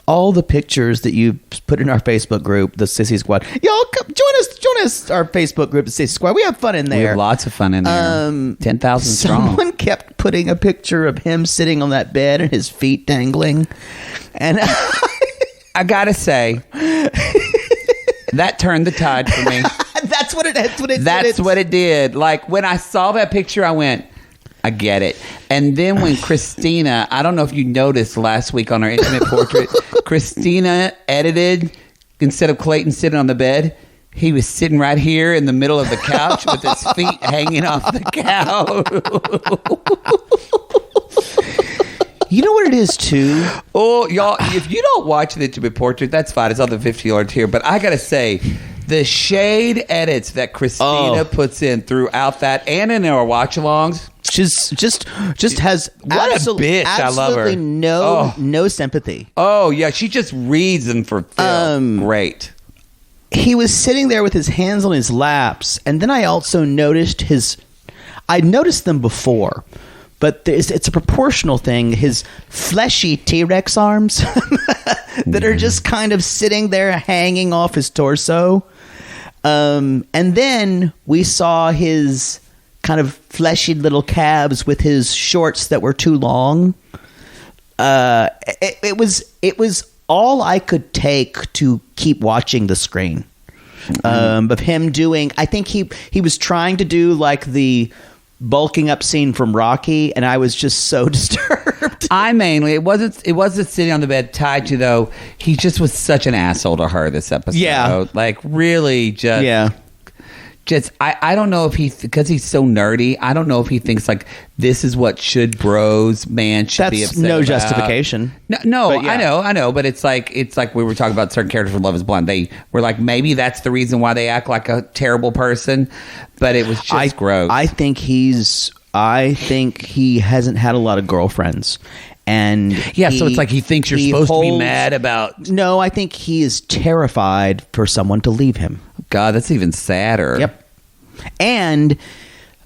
All the pictures that you put in our Facebook group, the Sissy Squad. Y'all come join us our Facebook group, the Sissy Squad. We have fun in there. We have lots of fun in there. 10,000 strong. Someone kept putting a picture of him sitting on that bed and his feet dangling. And I gotta say, that turned the tide for me. That's what it did. Like, when I saw that picture, I went, I get it. And then when Christina, I don't know if you noticed last week on our intimate portrait, Christina edited, instead of Clayton sitting on the bed, he was sitting right here in the middle of the couch with his feet hanging off the couch. You know what it is, too? Oh, y'all, if you don't watch the intimate portrait, that's fine. It's on the $50 tier. But I got to say, the shade edits that Christina puts in throughout that and in our watch-alongs. She's just has what a bitch. I love her. No sympathy. Oh, yeah. She just reads them for film. Great. He was sitting there with his hands on his laps. And then I also noticed I noticed them before. But it's a proportional thing. His fleshy T-Rex arms that are just kind of sitting there hanging off his torso. And then we saw his kind of fleshy little calves with his shorts that were too long. It was all I could take to keep watching the screen. Of him doing, I think he was trying to do like the bulking up scene from Rocky, and I was just so disturbed. It wasn't sitting on the bed tied to, though. He just was such an asshole to her this episode. Yeah. Like, really just... Yeah. I don't know if because he's so nerdy, I don't know if he thinks like this is what bros man should be upset no about. Justification. No, yeah. I know, but it's like we were talking about certain characters from Love Is Blind. They were like, maybe that's the reason why they act like a terrible person, but it was just gross. I think he hasn't had a lot of girlfriends. And so it's like he thinks you're supposed to be mad about... No, I think he is terrified for someone to leave him. God, that's even sadder. Yep. And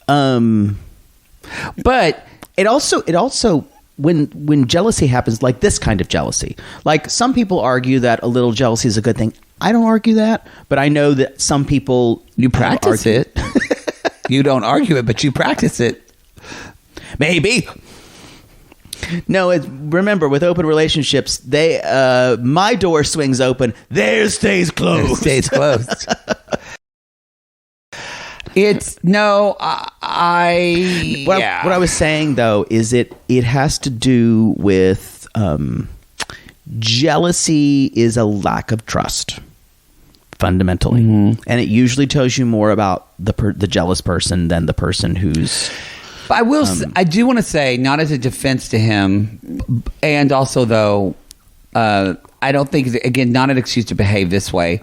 but it also when jealousy happens, like this kind of jealousy, like some people argue that a little jealousy is a good thing. I don't argue that, but I know that some people... You practice it. You don't argue it, but you practice it. Maybe. No, remember, with open relationships, my door swings open, theirs stays closed. What I was saying, though, is it has to do with jealousy is a lack of trust, fundamentally. Mm-hmm. And it usually tells you more about the jealous person than the person who's... But I do want to say, not as a defense to him, and also, though, I don't think, again, not an excuse to behave this way.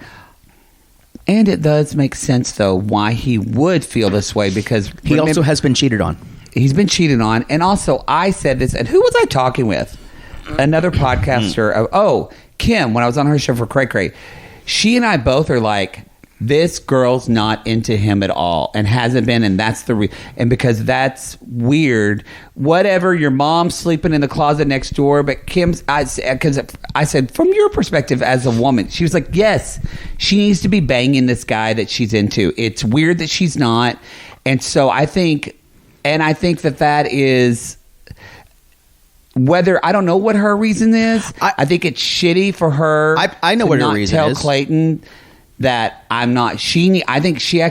And it does make sense, though, why he would feel this way, because... He also has been cheated on. He's been cheated on. And also, I said this, and who was I talking with? Another podcaster. Kim, when I was on her show for Cray Cray. She and I both are like... This girl's not into him at all and hasn't been, and that's and because that's weird. Whatever, your mom's sleeping in the closet next door, but because I said, from your perspective as a woman, she was like, yes, she needs to be banging this guy that she's into. It's weird that she's not. And so I think that is... Whether I don't know what her reason is. I think it's shitty for her. I know what her reason is. Tell Clayton that I'm not. I think she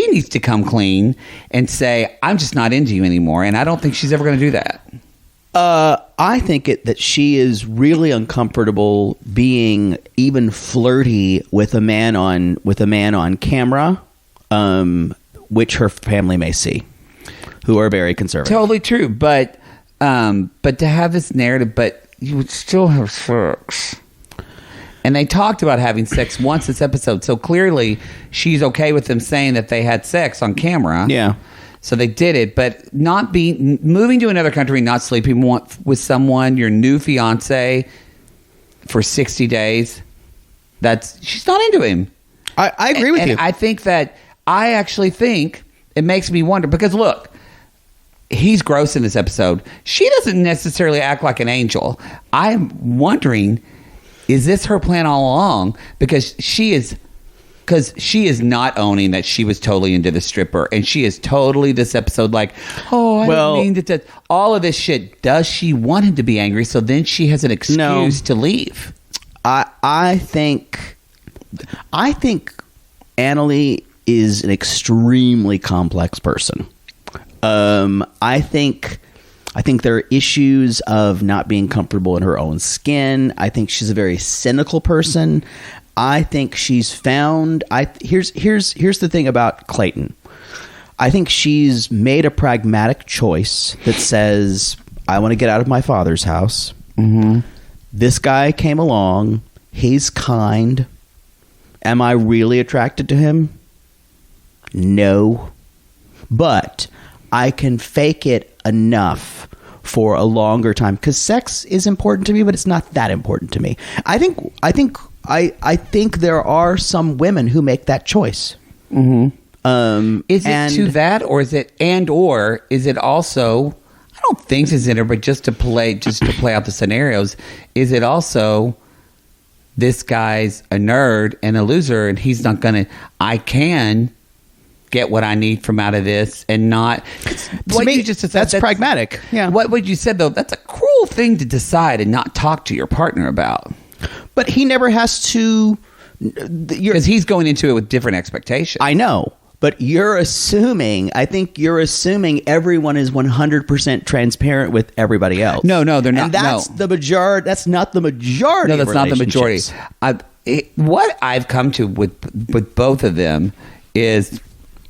needs to come clean and say, I'm just not into you anymore. And I don't think she's ever going to do that. I think that she is really uncomfortable being even flirty with a man on camera, which her family may see. who are very conservative. Totally true, but to have this narrative, but you would still have sex. And they talked about having sex once this episode, so clearly she's okay with them saying that they had sex on camera. Yeah. So they did it, but moving to another country, not sleeping with someone, your new fiance, for 60 days. She's not into him. I agree with you. I actually think it makes me wonder, because look, he's gross in this episode. She doesn't necessarily act like an angel. I'm wondering, is this her plan all along? Because she is not owning that she was totally into the stripper, and she is totally this episode like, oh, I didn't mean to. All of this shit. Does she want him to be angry? So then she has an excuse to leave. I think Anali is an extremely complex person. I think there are issues of not being comfortable in her own skin. I think she's a very cynical person. I think she's found. Here's the thing about Clayton. I think she's made a pragmatic choice that says, I want to get out of my father's house. Mm-hmm. This guy came along. He's kind. Am I really attracted to him? No. But I can fake it enough for a longer time, because sex is important to me, but it's not that important to me. I think there are some women who make that choice. Mm-hmm. Is it to that, or is it also? I don't think it's in her, but just to play out the scenarios, is it also this guy's a nerd and a loser, and he's not gonna? I can get what I need from out of this, and not. To me, that's pragmatic. Yeah. What you said though, that's a cruel thing to decide and not talk to your partner about. But he never has to, because he's going into it with different expectations. I know, but I think you're assuming everyone is 100% transparent with everybody else. No, they're not. And that's the majority. That's not the majority. No, that's not the majority. What I've come to with both of them is,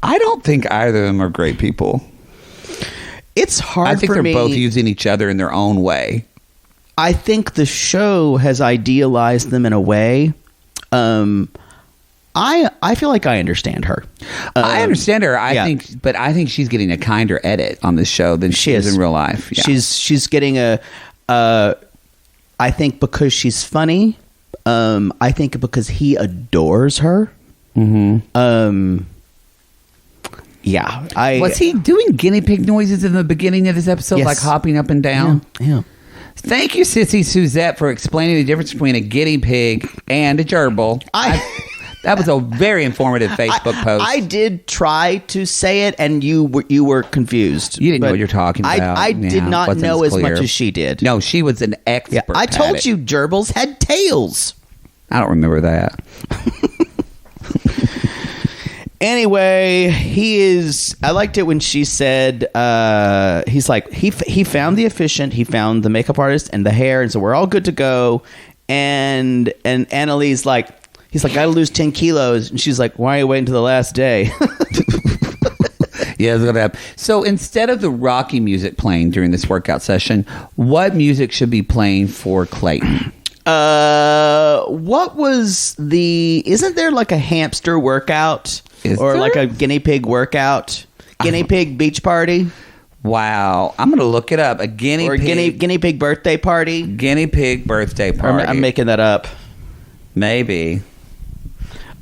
I don't think either of them are great people. It's hard. I think they're both using each other in their own way. I think the show has idealized them in a way. I feel like I understand her. I understand her. I think she's getting a kinder edit on this show than she is in real life. Yeah. She's getting I think because she's funny. I think because he adores her. Mm-hmm. Yeah. Was he doing guinea pig noises in the beginning of this episode, like hopping up and down? Yeah. Thank you, Sissy Suzette, for explaining the difference between a guinea pig and a gerbil. That was a very informative Facebook post. I did try to say it, and you were confused. You didn't know what you're talking about. I did not know as much as she did. No, she was an expert. I told you gerbils had tails. I don't remember that. Anyway, I liked it when she said, he's like, he found the efficient, he found the makeup artist and the hair, and so we're all good to go. And Annalie's like, he's like, I gotta lose 10 kilos. And she's like, why are you waiting until the last day? Yeah, it's gonna happen. So instead of the Rocky music playing during this workout session, what music should be playing for Clayton? What was isn't there like a hamster workout? Like a guinea pig workout? Guinea pig beach party? Wow. I'm going to look it up. Guinea pig birthday party? Guinea pig birthday party. I'm making that up. Maybe.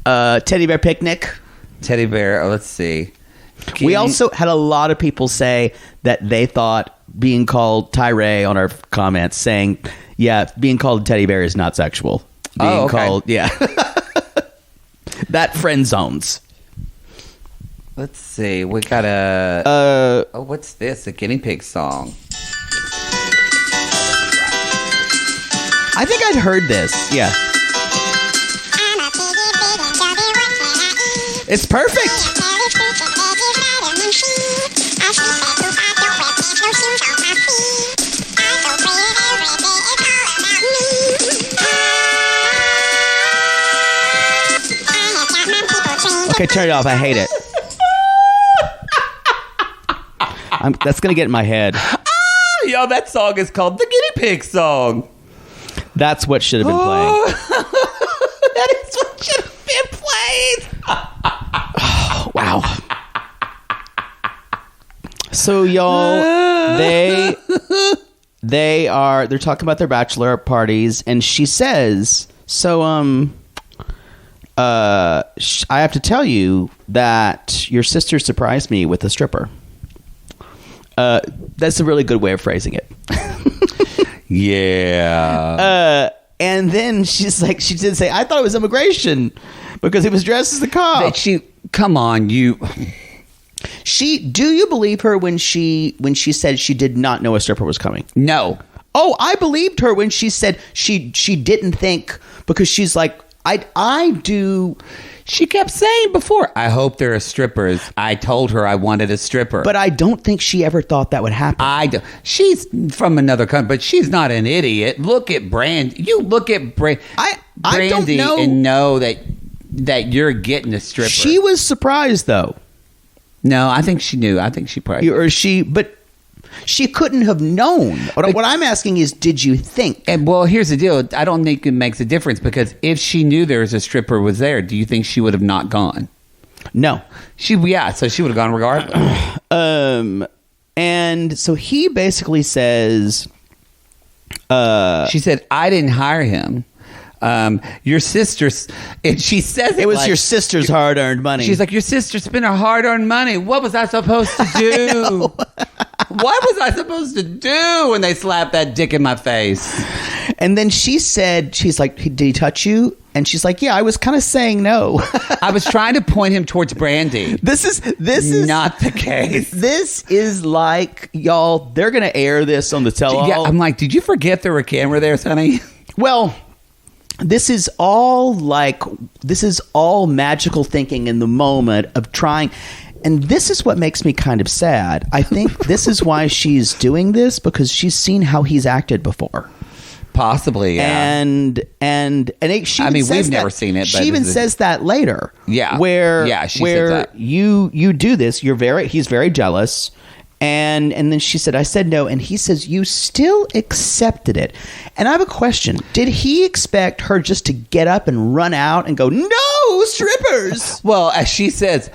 Teddy bear picnic? Teddy bear. Let's see. We also had a lot of people say that they thought being called Tyree on our comments, saying, yeah, being called a teddy bear is not sexual. Being called, yeah. That friend zones. Let's see. We got a... what's this? A guinea pig song. I think I'd heard this. Yeah. It's perfect. Okay, turn it off. I hate it. That's going to get in my head. Yo, that song is called the Guinea Pig song. That's what should have been playing. That is what should have been played. Wow. So y'all, they're talking about their bachelor parties, and she says, so I have to tell you that your sister surprised me with a stripper. That's a really good way of phrasing it. Yeah. And then she's like, she did say, I thought it was immigration because he was dressed as a cop. Come on, you. Do you believe her when she said she did not know a stripper was coming? No. Oh, I believed her when she said she didn't think, because she's like, I do. She kept saying before, I hope there are strippers. I told her I wanted a stripper. But I don't think she ever thought that would happen. She's from another country, but she's not an idiot. Look at Brandy. You look at Brandy don't know. And know that you're getting a stripper. She was surprised, though. No, I think she knew. I think she probably... But she couldn't have known. What I'm asking is, did you think? And well, here's the deal. I don't think it makes a difference, because if she knew there was a stripper was there, do you think she would have not gone? No. So she would have gone regardless. And so he basically says... she said, I didn't hire him. Your sister's, and she says it was like, your sister's hard-earned money. She's like, your sister spent her hard-earned money. What was I supposed to do? What was I supposed to do when they slapped that dick in my face? And then she said, she's like, did he touch you? And she's like, yeah, I was kind of saying no. I was trying to point him towards Brandy. This is not the case. This is like, y'all, they're going to air this on the tell-all. Yeah, I'm like, did you forget there were a camera there, Sonny? Well... This is all magical thinking in the moment of trying. And this is what makes me kind of sad. I think this is why she's doing this, because she's seen how he's acted before. Possibly, yeah. And we've never seen it. She even says that later. Yeah. Where she says that. You do this. He's very jealous. And then she said, I said no. And he says, you still accepted it. And I have a question. Did he expect her just to get up and run out and go, no, strippers? Well, as she says,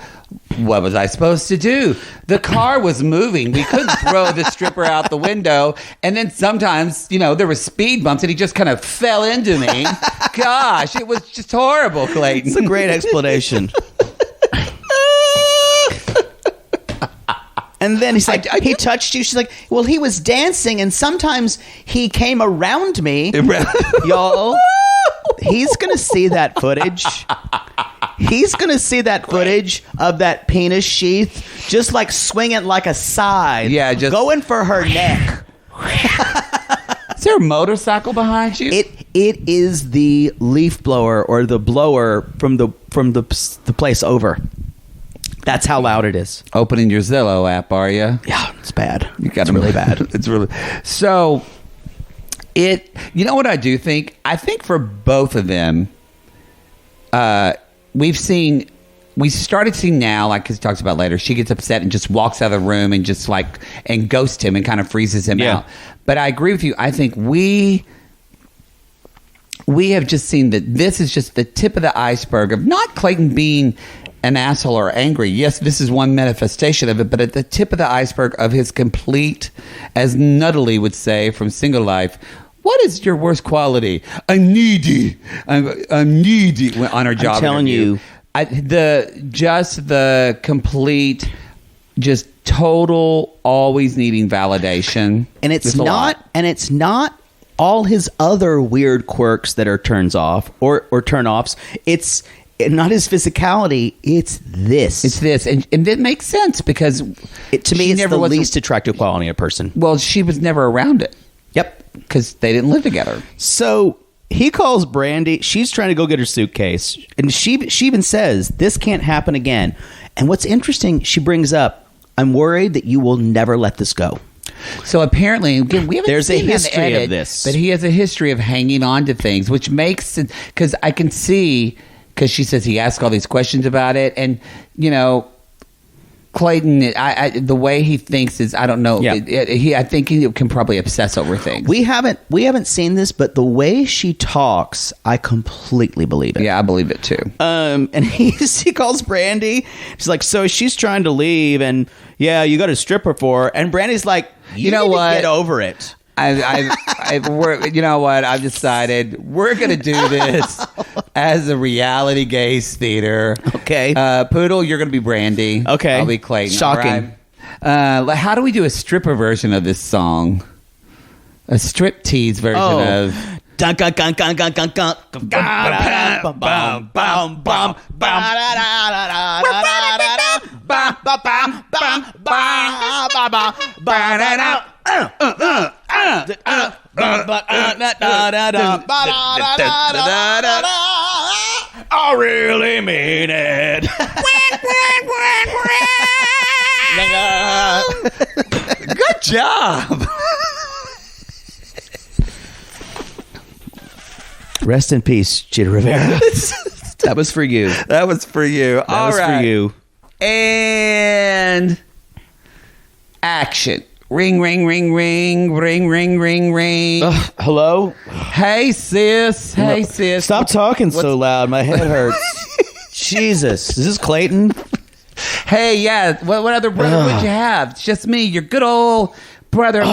what was I supposed to do? The car was moving. We couldn't throw the stripper out the window. And then sometimes, there were speed bumps and he just kind of fell into me. Gosh, it was just horrible, Clayton. It's a great explanation. And then he's like, he touched you. She's like, well, he was dancing, and sometimes he came around me. Y'all, he's going to see that footage. He's going to see that footage of that penis sheath just like swinging like a scythe. Yeah, just going for her neck. Is there a motorcycle behind you? It is the leaf blower, or the blower from the place over. That's how loud it is. Opening your Zillow app, are you? Yeah, it's bad. It's really bad. It's really so. You know what I do think? I think for both of them, we started seeing now, like he talks about later, she gets upset and just walks out of the room and just and ghosts him and kind of freezes him out. But I agree with you. I think we have just seen that this is just the tip of the iceberg of not Clayton being an asshole or angry. Yes, this is one manifestation of it, but at the tip of the iceberg of his complete, as Nuttally would say from Single Life, what is your worst quality? I'm needy. I'm needy on our job. I'm telling interview. The complete, just total, always needing validation. And it's not all his other weird quirks that are turns off or turn offs. It's not his physicality, it's this. It's this. And that makes sense, because to me, it's the least attractive quality in a person. Well, she was never around it. Yep. Because they didn't live together. So he calls Brandy. She's trying to go get her suitcase. And she even says, this can't happen again. And what's interesting, she brings up, I'm worried that you will never let this go. So apparently, again, we haven't There's seen a history edit, of this. but he has a history of hanging on to things, which makes sense, because I can see... Because she says he asked all these questions about it. And, Clayton, the way he thinks is, I don't know. Yeah. I think he can probably obsess over things. We haven't seen this, but the way she talks, I completely believe it. Yeah, I believe it too. And he calls Brandy. She's like, so she's trying to leave, and yeah, you got to strip her for her. And Brandy's like, you know what? Get over it. You know what? I've decided we're going to do this as a reality gaze theater. Okay. Poodle, you're going to be Brandy. Okay. I'll be Clayton. Shocking. Right? How do we do a stripper version of this song? A strip tease version of. Dun, dun, dun, dun, dun, dun, dun, dun, bum, bum, bum, bum, I really mean it. Good job. Rest in peace, Citra Rivera. That was for you. That was for you. That was for you. And action. Ring, ring, ring, ring, ring, ring, ring, ring. Hello? Hey, sis. Hey, sis. Stop talking so loud. My head hurts. Jesus. Is this Clayton? Hey, yeah. What other brother would you have? It's just me, your good old brother.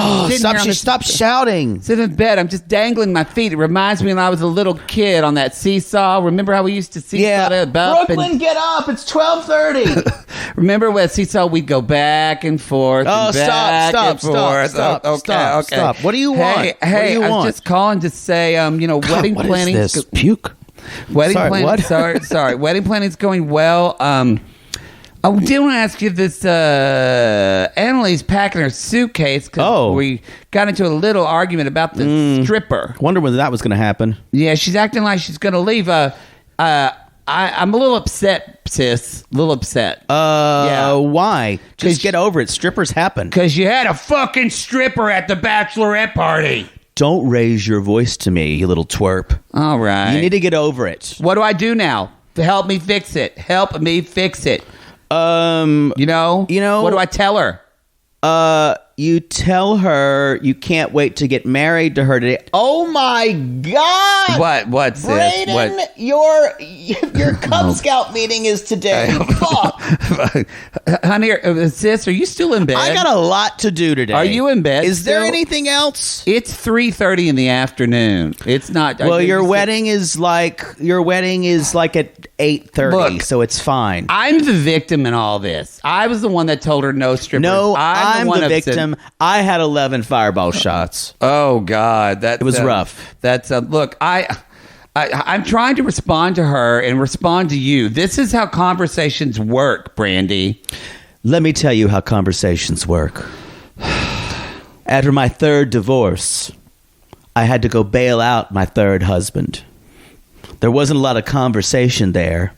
Stop shouting. Sitting in bed. I'm just dangling my feet. It reminds me when I was a little kid on that seesaw. Remember how we used to seesaw? Brooklyn, get up. It's 12:30. Remember when seesaw we'd go back and forth. Oh, and back stop. and forth. Stop. What do you want? Hey, I'm I'm just calling to say, wedding planning. What is this? Puke? Wedding planning. What? Sorry. Wedding planning is going well. I did want to ask you this. Anali's packing her suitcase because we got into a little argument about the stripper. Wonder when that was going to happen. Yeah, she's acting like she's going to leave. I'm a little upset, sis. A little upset. Why? Just get over it. Strippers happen. Because you had a fucking stripper at the bachelorette party. Don't raise your voice to me, you little twerp. All right. You need to get over it. What do I do now to help me fix it? Help me fix it. What do I tell her? You tell her you can't wait to get married to her today. Oh my God! What's Brayden, this? Your Cub Scout meeting is today. Fuck. Honey, sis, are you still in bed? I got a lot to do today. Are you in bed? Is there still? anything else? It's 3:30 in the afternoon. It's not. Well, your wedding is like at 8:30, Look, so it's fine. I'm the victim in all this. I was the one that told her no strippers. No, I'm the victim. Said, I had 11 fireball shots. Oh God, it was rough. That's look. I'm trying to respond to her and respond to you. This is how conversations work, Brandy. Let me tell you how conversations work. After my third divorce, I had to go bail out my third husband. There wasn't a lot of conversation there.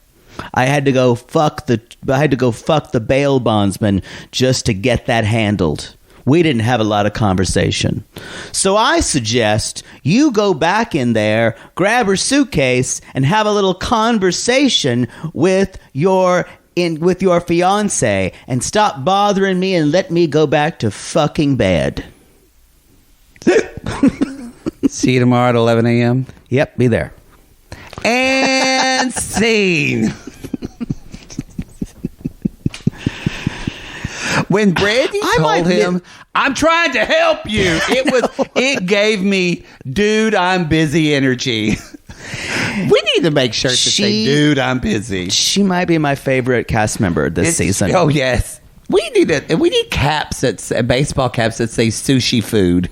I had to go fuck the bail bondsman just to get that handled. We didn't have a lot of conversation. So I suggest you go back in there, grab her suitcase, and have a little conversation with your fiancé, and stop bothering me and let me go back to fucking bed. See you tomorrow at 11 a.m. Yep, be there. And scene. When Brandy told him, I'm trying to help you, it gave me, dude, I'm busy energy. We need to make shirts that say, dude, I'm busy. She might be my favorite cast member this season. Oh, yes. We need caps baseball caps that say sushi food.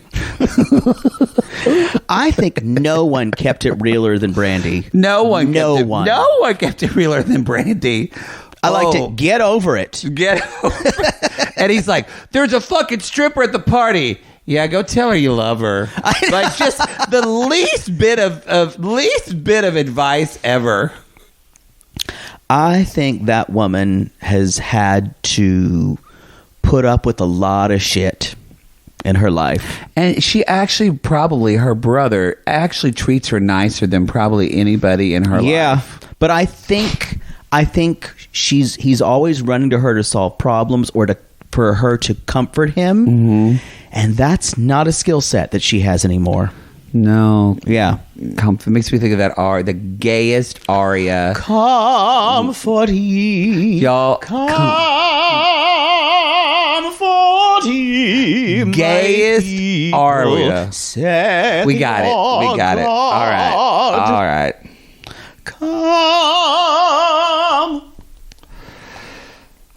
I think no one kept it realer than Brandy. No one kept it realer than Brandy. I liked it. Get over it. Get over it. And he's like, there's a fucking stripper at the party. Yeah, go tell her you love her. Like, just the least bit of advice ever. I think that woman has had to put up with a lot of shit in her life. And she actually, probably, her brother actually treats her nicer than probably anybody in her life. Yeah, but I think he's always running to her to solve problems or for her to comfort him, and that's not a skill set that she has anymore. No. Yeah. It makes me think of that the gayest aria. Comfort ye. Y'all. Comfort ye. Gayest aria. We got it. We got it. All right. All right. Come.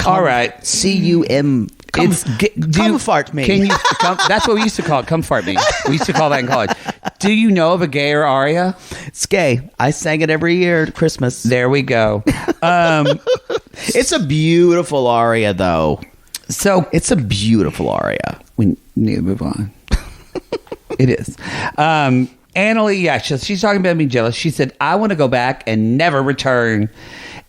All right. C-U-M. Comfort me. Can you? That's what we used to call it. Comfort me. We used to call that in college. Do you know of a gayer aria? It's gay. I sang it every year at Christmas. There we go. It's a beautiful aria, though. So it's a beautiful aria. We need to move on. It is. Anali, yeah, she's talking about being jealous. She said, I want to go back and never return.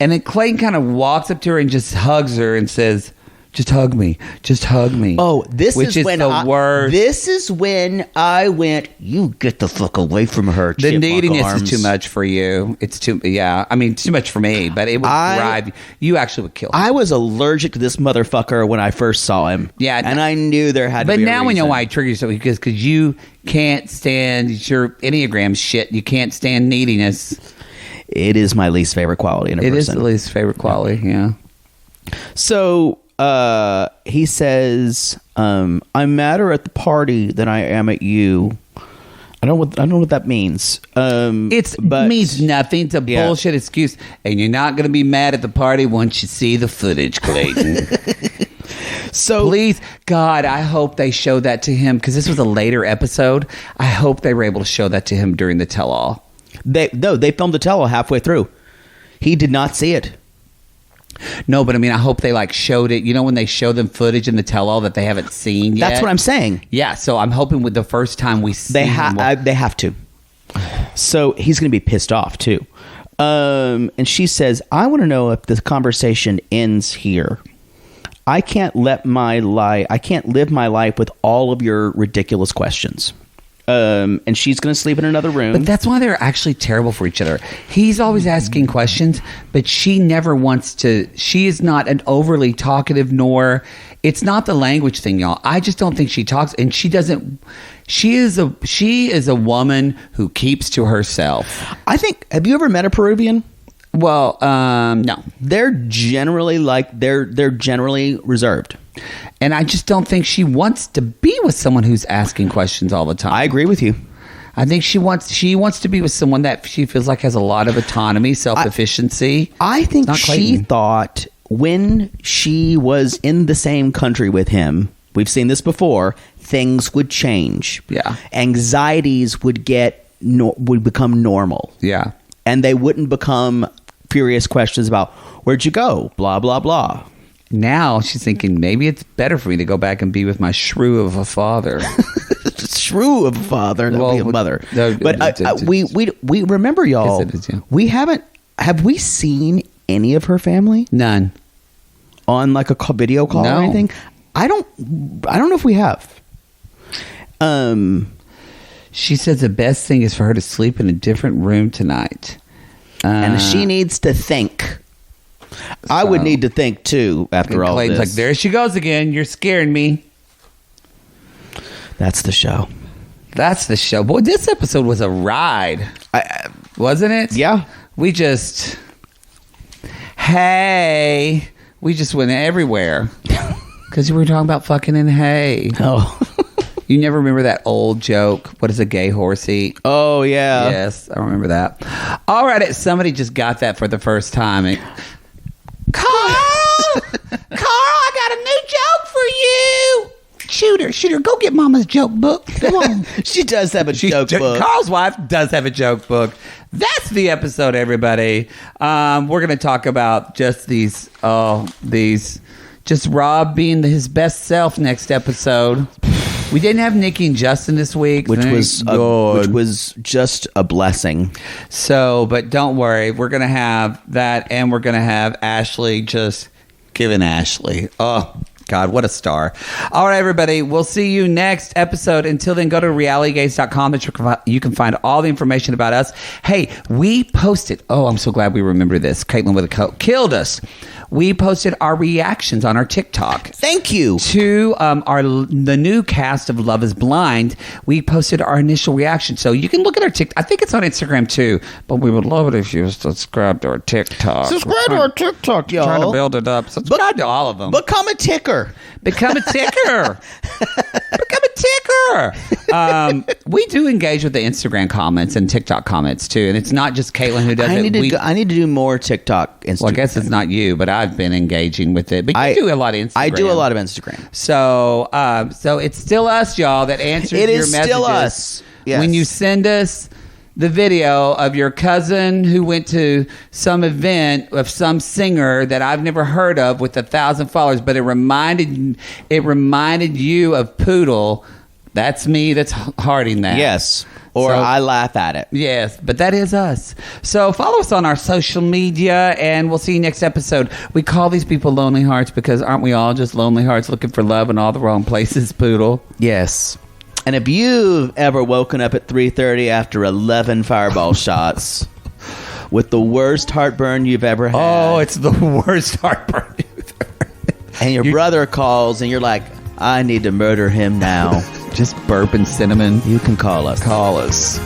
And then Clayton kind of walks up to her and just hugs her and says, just hug me. Just hug me. Oh, this Which is when the worst. This is when I went, you get the fuck away from her. The neediness arms. is too much for you. It's too, yeah. I mean, it's too much for me, but it would drive you. You actually would kill him. I was allergic to this motherfucker when I first saw him. Yeah. And I knew there had to be a reason. But now we know why he triggers you, because you can't stand your Enneagram shit. You can't stand neediness. It is my least favorite quality in a person. It is the least favorite quality, yeah. So he says, I'm madder at the party than I am at you. I don't know what that means. It means nothing. It's a bullshit excuse. And you're not going to be mad at the party once you see the footage, Clayton. So please, God, I hope they show that to him, because this was a later episode. I hope they were able to show that to him during the tell-all. They filmed the tell-all halfway through. He did not see it. No, but I mean, I hope they showed it. You know, when they show them footage in the tell-all that they haven't seen yet. That's what I'm saying. Yeah, so I'm hoping with the first time we see they have to. So he's going to be pissed off too. And she says, "I want to know if the conversation ends here. I can't live my life with all of your ridiculous questions." And she's going to sleep in another room. But that's why they're actually terrible for each other. He's always asking questions, but she never wants to. She is not an overly talkative, nor it's not the language thing, y'all. I just don't think she talks, and she doesn't. She is a woman who keeps to herself. I think. Have you ever met a Peruvian? Well, no. They're generally they're generally reserved. And I just don't think she wants to be with someone who's asking questions all the time. I agree with you. I think she wants to be with someone that she feels like has a lot of autonomy, self-efficiency. I think she thought when she was in the same country with him, we've seen this before, things would change. Yeah. Anxieties would become normal. Yeah. And they wouldn't become furious questions about where'd you go? Blah, blah, blah. Now she's thinking maybe it's better for me to go back and be with my shrew of a father. Shrew of a father, not be a mother. But we remember, y'all. Yes, it is, yeah. We haven't. Have we seen any of her family? None. On like a video call or anything? I don't know if we have. She says the best thing is for her to sleep in a different room tonight. And she needs to think. I would need to think too after all Clayton's this. like, there she goes again. You're scaring me. That's the show. That's the show. Boy, this episode was a ride. Wasn't it? Yeah. We just went everywhere. Because we were talking about fucking in hay. Oh. You never remember that old joke? What does a gay horse eat? Oh, yeah. Yes, I remember that. All right, somebody just got that for the first time. Carl, I got a new joke for you. Shooter, go get Mama's joke book. Come on. She does have a joke book. Carl's wife does have a joke book. That's the episode, everybody. We're going to talk about just these, just Rob being his best self next episode. We didn't have Nikki and Justin this week, which was just a blessing. So, but don't worry, we're gonna have that, and we're gonna have Ashley just giving Ashley. Oh God, what a star! All right, everybody, we'll see you next episode. Until then, go to realitygaze.com. You can find all the information about us. Hey, we posted. Oh, I'm so glad we remember this. Caitlin with a coat killed us. we posted our reactions on our TikTok. Thank you. To the new cast of Love is Blind, we posted our initial reaction. So you can look at our TikTok. I think it's on Instagram too, but we would love it if you subscribe to our TikTok. Subscribe to our TikTok, y'all. Trying to build it up. Subscribe to all of them. Become a ticker. Become a ticker. Become a ticker. We do engage with the Instagram comments and TikTok comments too, and it's not just Caitlin who does it. I need to do more TikTok. Instagram. Well, I guess it's not you, but I've been engaging with it. But you do a lot of Instagram. I do a lot of Instagram. So, so it's still us, y'all, that answers your messages. It is still us. Yes. When you send us the video of your cousin who went to some event of some singer that I've never heard of with 1,000 followers, but it reminded you of Poodle. That's me. That's hearting that. Yes. Or I laugh at it. Yes, but that is us. So follow us on our social media, and we'll see you next episode. We call these people lonely hearts because aren't we all just lonely hearts looking for love in all the wrong places, Poodle? Yes. And if you've ever woken up at 3:30 after 11 fireball shots with the worst heartburn you've ever had. Oh, it's the worst heartburn you've ever had. And your brother calls and you're like, I need to murder him now. Just burping cinnamon. You can call us. Call us.